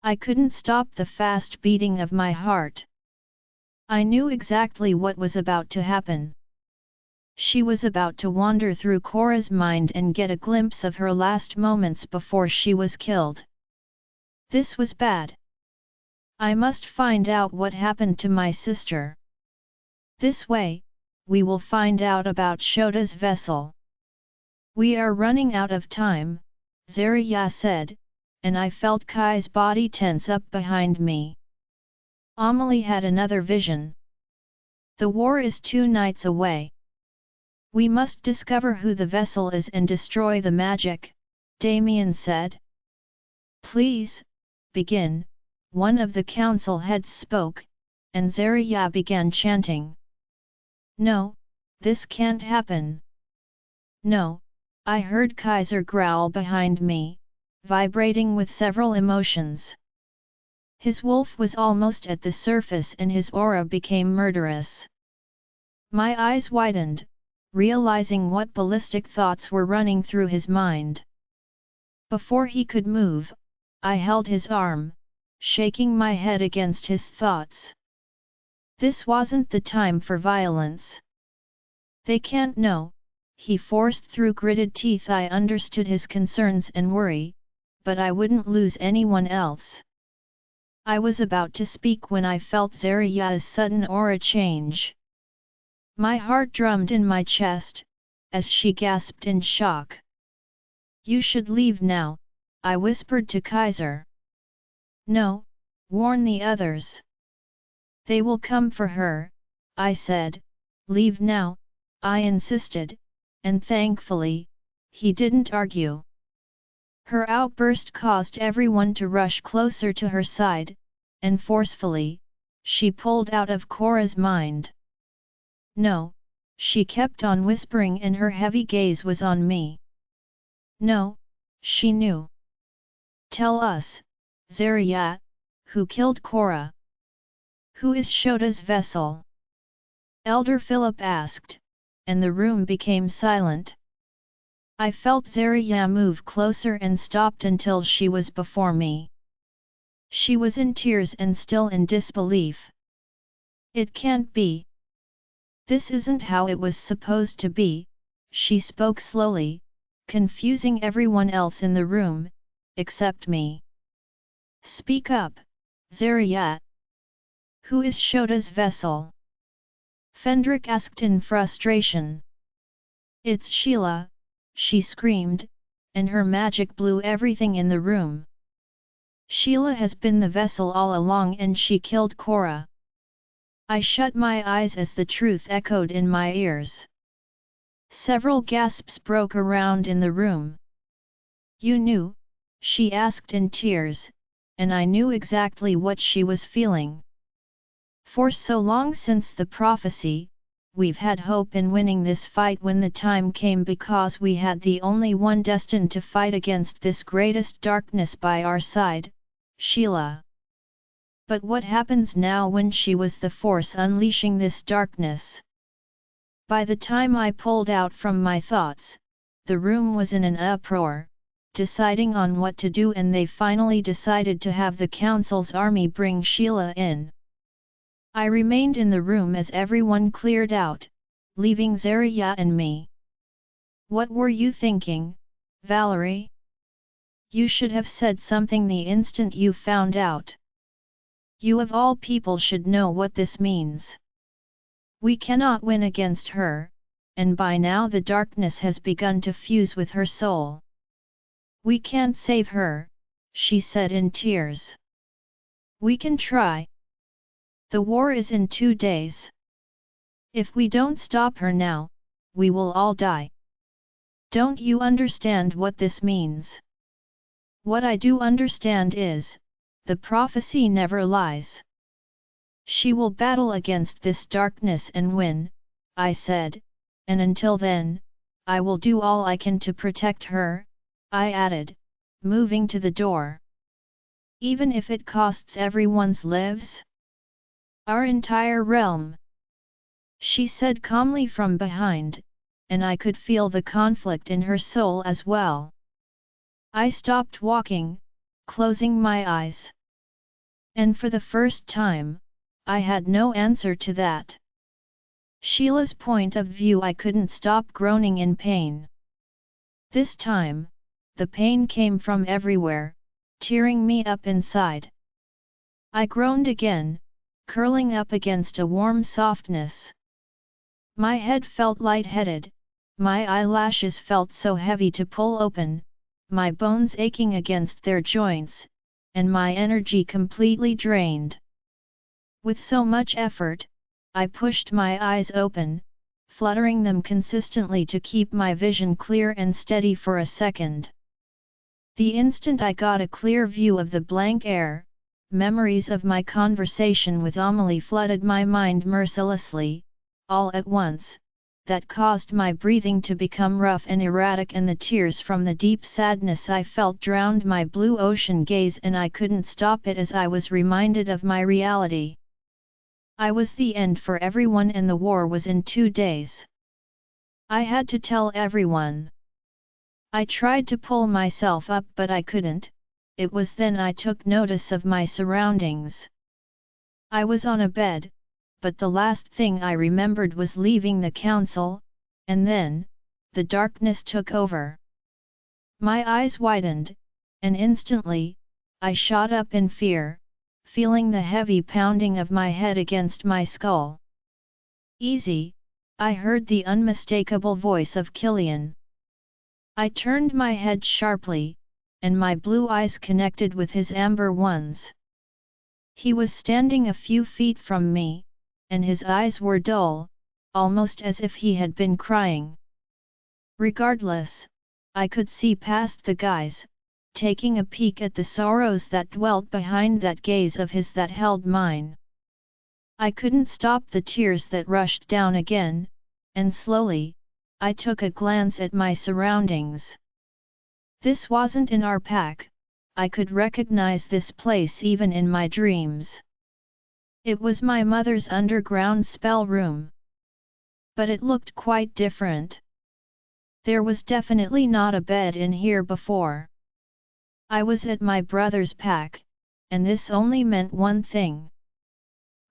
I couldn't stop the fast beating of my heart. I knew exactly what was about to happen. She was about to wander through Cora's mind and get a glimpse of her last moments before she was killed. This was bad. I must find out what happened to my sister. This way, we will find out about Shota's vessel. We are running out of time, Zarya said, and I felt Kai's body tense up behind me. Amelie had another vision. The war is 2 nights away. We must discover who the vessel is and destroy the magic, Damien said. Please, begin, one of the council heads spoke, and Zarya began chanting. No, this can't happen. No, I heard Kaiser growl behind me, vibrating with several emotions. His wolf was almost at the surface and his aura became murderous. My eyes widened, realizing what ballistic thoughts were running through his mind. Before he could move, I held his arm, shaking my head against his thoughts. This wasn't the time for violence. They can't know, he forced through gritted teeth. I understood his concerns and worry, but I wouldn't lose anyone else. I was about to speak when I felt Zarya's sudden aura change. My heart drummed in my chest, as she gasped in shock. You should leave now, I whispered to Kaiser. No, warn the others. They will come for her, I said. Leave now, I insisted, and thankfully, he didn't argue. Her outburst caused everyone to rush closer to her side, and forcefully, she pulled out of Cora's mind. No, she kept on whispering and her heavy gaze was on me. No, she knew. Tell us, Zarya, who killed Cora? Who is Shota's vessel? Elder Philip asked, and the room became silent. I felt Zarya move closer and stopped until she was before me. She was in tears and still in disbelief. It can't be. This isn't how it was supposed to be, she spoke slowly, confusing everyone else in the room, except me. Speak up, Zarya. Who is Shota's vessel? Fendrick asked in frustration. It's Sheila, she screamed, and her magic blew everything in the room. Sheila has been the vessel all along and she killed Cora. I shut my eyes as the truth echoed in my ears. Several gasps broke around in the room. You knew? She asked in tears, and I knew exactly what she was feeling. For so long since the prophecy, we've had hope in winning this fight when the time came because we had the only one destined to fight against this greatest darkness by our side, Sheila. But what happens now when she was the force unleashing this darkness? By the time I pulled out from my thoughts, the room was in an uproar, deciding on what to do, and they finally decided to have the council's army bring Sheila in. I remained in the room as everyone cleared out, leaving Zarya and me. What were you thinking, Valerie? You should have said something the instant you found out. You of all people should know what this means. We cannot win against her, and by now the darkness has begun to fuse with her soul. We can't save her, she said in tears. We can try. The war is in 2 days. If we don't stop her now, we will all die. Don't you understand what this means? What I do understand is, the prophecy never lies. She will battle against this darkness and win, I said, and until then, I will do all I can to protect her, I added, moving to the door. Even if it costs everyone's lives? Our entire realm. She said calmly from behind, and I could feel the conflict in her soul as well. I stopped walking, closing my eyes. And for the first time, I had no answer to that. Sheila's point of view. I couldn't stop groaning in pain. This time, the pain came from everywhere, tearing me up inside. I groaned again, curling up against a warm softness. My head felt lightheaded, my eyelashes felt so heavy to pull open, my bones aching against their joints, and my energy completely drained. With so much effort, I pushed my eyes open, fluttering them consistently to keep my vision clear and steady for a second. The instant I got a clear view of the blank air, memories of my conversation with Amelie flooded my mind mercilessly, all at once, that caused my breathing to become rough and erratic, and the tears from the deep sadness I felt drowned my blue ocean gaze, and I couldn't stop it as I was reminded of my reality. I was the end for everyone and the war was in 2 days. I had to tell everyone. I tried to pull myself up but I couldn't. It was then I took notice of my surroundings. I was on a bed, but the last thing I remembered was leaving the council, and then, the darkness took over. My eyes widened, and instantly, I shot up in fear, feeling the heavy pounding of my head against my skull. "Easy," I heard the unmistakable voice of Killian. I turned my head sharply, and my blue eyes connected with his amber ones. He was standing a few feet from me, and his eyes were dull, almost as if he had been crying. Regardless, I could see past the guise, taking a peek at the sorrows that dwelt behind that gaze of his that held mine. I couldn't stop the tears that rushed down again, and slowly, I took a glance at my surroundings. This wasn't in our pack, I could recognize this place even in my dreams. It was my mother's underground spell room. But it looked quite different. There was definitely not a bed in here before. I was at my brother's pack, and this only meant one thing.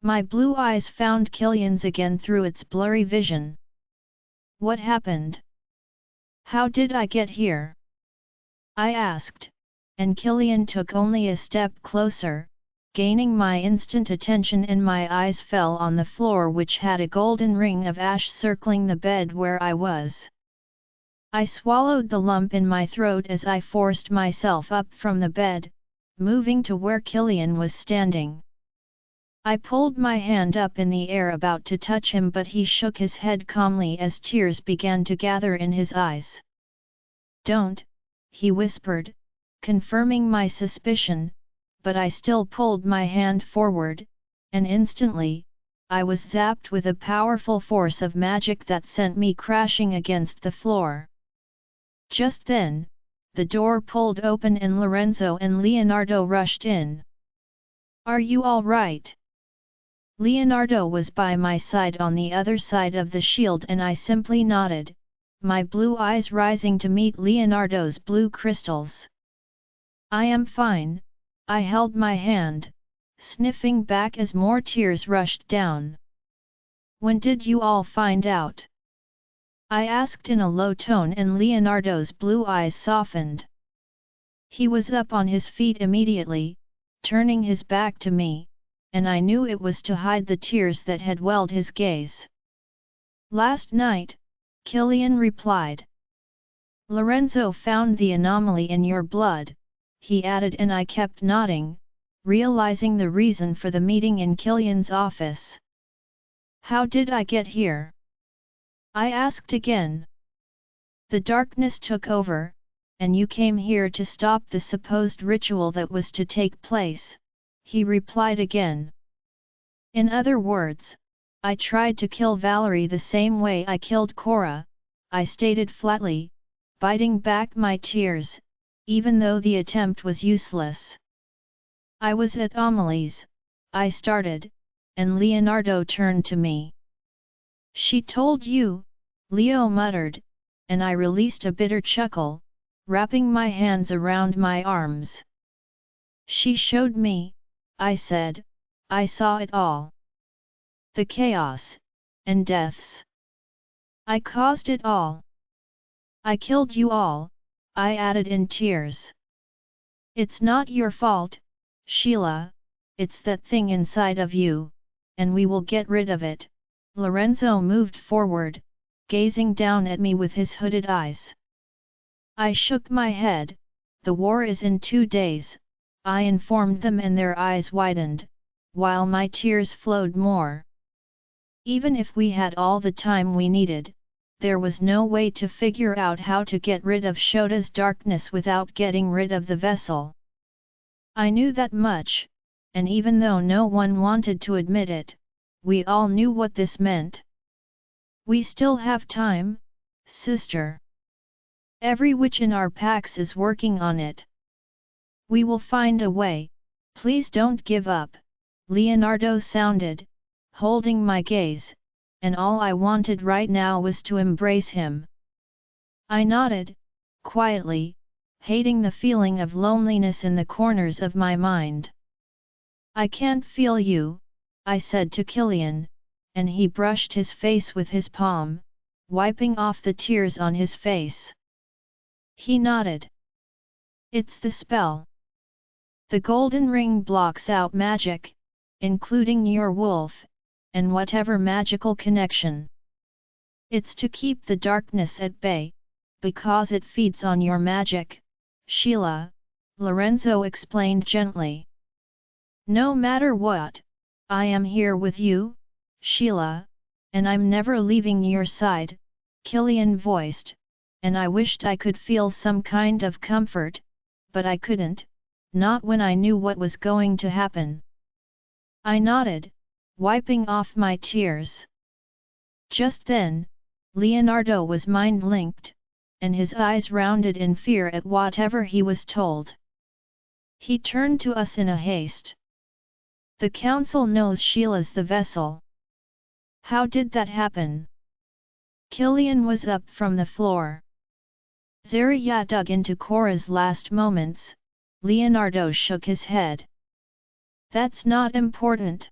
My blue eyes found Killian's again through its blurry vision. What happened? How did I get here? I asked, and Killian took only a step closer, gaining my instant attention, and my eyes fell on the floor, which had a golden ring of ash circling the bed where I was. I swallowed the lump in my throat as I forced myself up from the bed, moving to where Killian was standing. I pulled my hand up in the air about to touch him, but he shook his head calmly as tears began to gather in his eyes. "Don't," he whispered, confirming my suspicion, but I still pulled my hand forward, and instantly, I was zapped with a powerful force of magic that sent me crashing against the floor. Just then, the door pulled open and Lorenzo and Leonardo rushed in. "Are you all right?" Leonardo was by my side on the other side of the shield, and I simply nodded, my blue eyes rising to meet Leonardo's blue crystals. "I am fine," I held my hand, sniffing back as more tears rushed down. "When did you all find out?" I asked in a low tone, and Leonardo's blue eyes softened. He was up on his feet immediately, turning his back to me, and I knew it was to hide the tears that had welled his gaze. "Last night," Killian replied. "Lorenzo found the anomaly in your blood," he added, and I kept nodding, realizing the reason for the meeting in Killian's office. "How did I get here?" I asked again. "The darkness took over, and you came here to stop the supposed ritual that was to take place," he replied again. "In other words, I tried to kill Valerie the same way I killed Cora," I stated flatly, biting back my tears, even though the attempt was useless. "I was at Amelie's," I started, and Leonardo turned to me. "She told you," Leo muttered, and I released a bitter chuckle, wrapping my hands around my arms. "She showed me," I said, "I saw it all. The chaos, and deaths. I caused it all. I killed you all," I added in tears. "It's not your fault, Sheila, it's that thing inside of you, and we will get rid of it." Lorenzo moved forward, gazing down at me with his hooded eyes. I shook my head. "The war is in 2 days, I informed them, and their eyes widened, while my tears flowed more. Even if we had all the time we needed, there was no way to figure out how to get rid of Shota's darkness without getting rid of the vessel. I knew that much, and even though no one wanted to admit it, we all knew what this meant. We still have time, sister. Every witch in our packs is working on it. We will find a way, please don't give up," Leonardo sounded, holding my gaze, and all I wanted right now was to embrace him. I nodded, quietly, hating the feeling of loneliness in the corners of my mind. "I can't feel you," I said to Killian, and he brushed his face with his palm, wiping off the tears on his face. He nodded. "It's the spell. The golden ring blocks out magic, including your wolf, and whatever magical connection. It's to keep the darkness at bay, because it feeds on your magic, Sheila," Lorenzo explained gently. "No matter what, I am here with you, Sheila, and I'm never leaving your side," Killian voiced, and I wished I could feel some kind of comfort, but I couldn't, not when I knew what was going to happen. I nodded, wiping off my tears. Just then, Leonardo was mind-linked, and his eyes rounded in fear at whatever he was told. He turned to us in a haste. "The council knows Sheila's the vessel. How did that happen?" Killian was up from the floor. "Zarya dug into Cora's last moments," Leonardo shook his head. "That's not important.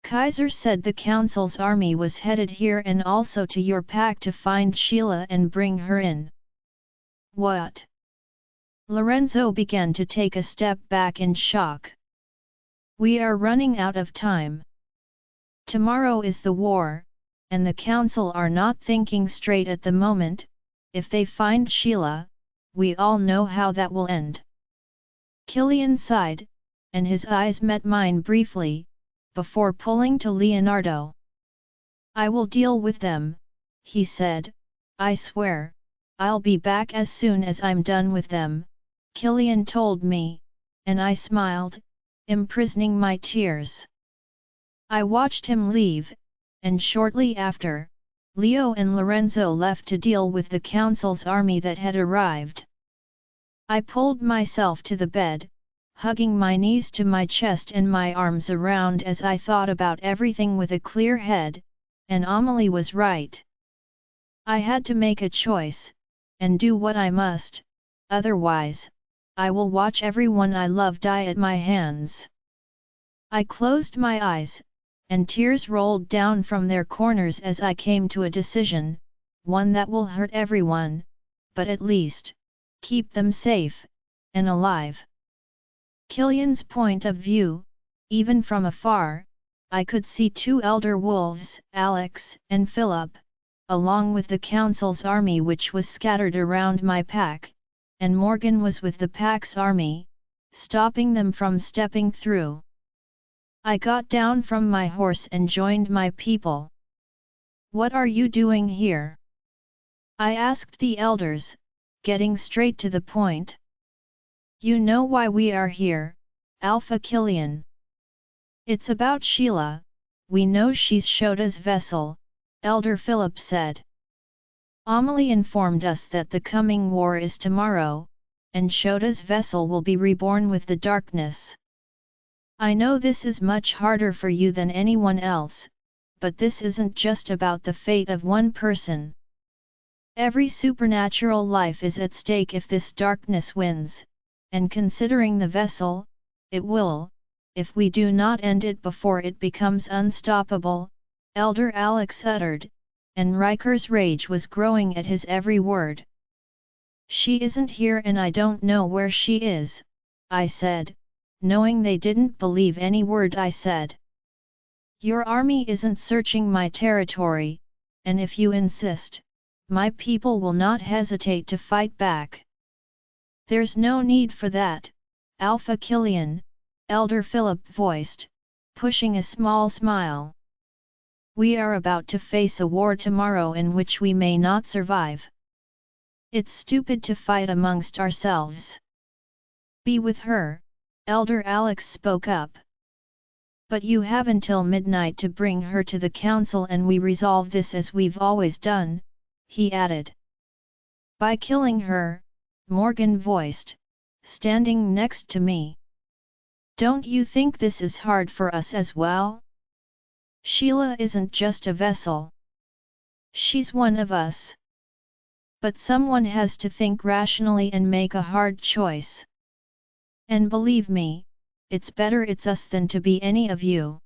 Kaiser said the council's army was headed here and also to your pack to find Sheila and bring her in." "What?" Lorenzo began to take a step back in shock. "We are running out of time. Tomorrow is the war, and the council are not thinking straight at the moment. If they find Sheila, we all know how that will end." Killian sighed, and his eyes met mine briefly, before pulling to Leonardo. "I will deal with them," he said, "I swear, I'll be back as soon as I'm done with them," Killian told me, and I smiled, imprisoning my tears. I watched him leave, and shortly after, Leo and Lorenzo left to deal with the council's army that had arrived. I pulled myself to the bed, hugging my knees to my chest and my arms around as I thought about everything with a clear head, and Amelie was right. I had to make a choice, and do what I must, otherwise, I will watch everyone I love die at my hands. I closed my eyes, and tears rolled down from their corners as I came to a decision, one that will hurt everyone, but at least, keep them safe, and alive. Killian's point of view, even from afar, I could see 2 elder wolves, Alex and Philip, along with the council's army which was scattered around my pack, and Morgan was with the pack's army, stopping them from stepping through. I got down from my horse and joined my people. "What are you doing here?" I asked the elders, getting straight to the point. You know why we are here, Alpha Killian. It's about Sheila. We know she's Shota's vessel, Elder Philip said. Amelie informed us that the coming war is tomorrow, and Shota's vessel will be reborn with the darkness. I know this is much harder for you than anyone else, but this isn't just about the fate of one person. Every supernatural life is at stake if this darkness wins, and considering the vessel, it will, if we do not end it before it becomes unstoppable, Elder Alex uttered, and Riker's rage was growing at his every word. She isn't here and I don't know where she is, I said, knowing they didn't believe any word I said. Your army isn't searching my territory, and if you insist, my people will not hesitate to fight back. There's no need for that, Alpha Killian, Elder Philip voiced, pushing a small smile. We are about to face a war tomorrow in which we may not survive. It's stupid to fight amongst ourselves. Be with her, Elder Alex spoke up. But you have until midnight to bring her to the council and we resolve this as we've always done, he added. By killing her, Morgan voiced, standing next to me. Don't you think this is hard for us as well? Sheila isn't just a vessel. She's one of us. But someone has to think rationally and make a hard choice. And believe me, it's better it's us than to be any of you.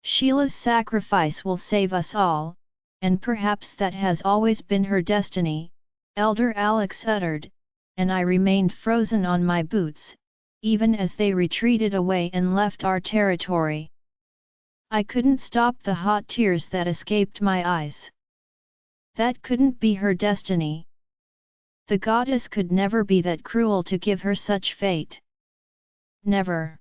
Sheila's sacrifice will save us all, and perhaps that has always been her destiny, Elder Alex uttered, and I remained frozen on my boots, even as they retreated away and left our territory. I couldn't stop the hot tears that escaped my eyes. That couldn't be her destiny. The goddess could never be that cruel to give her such fate. Never.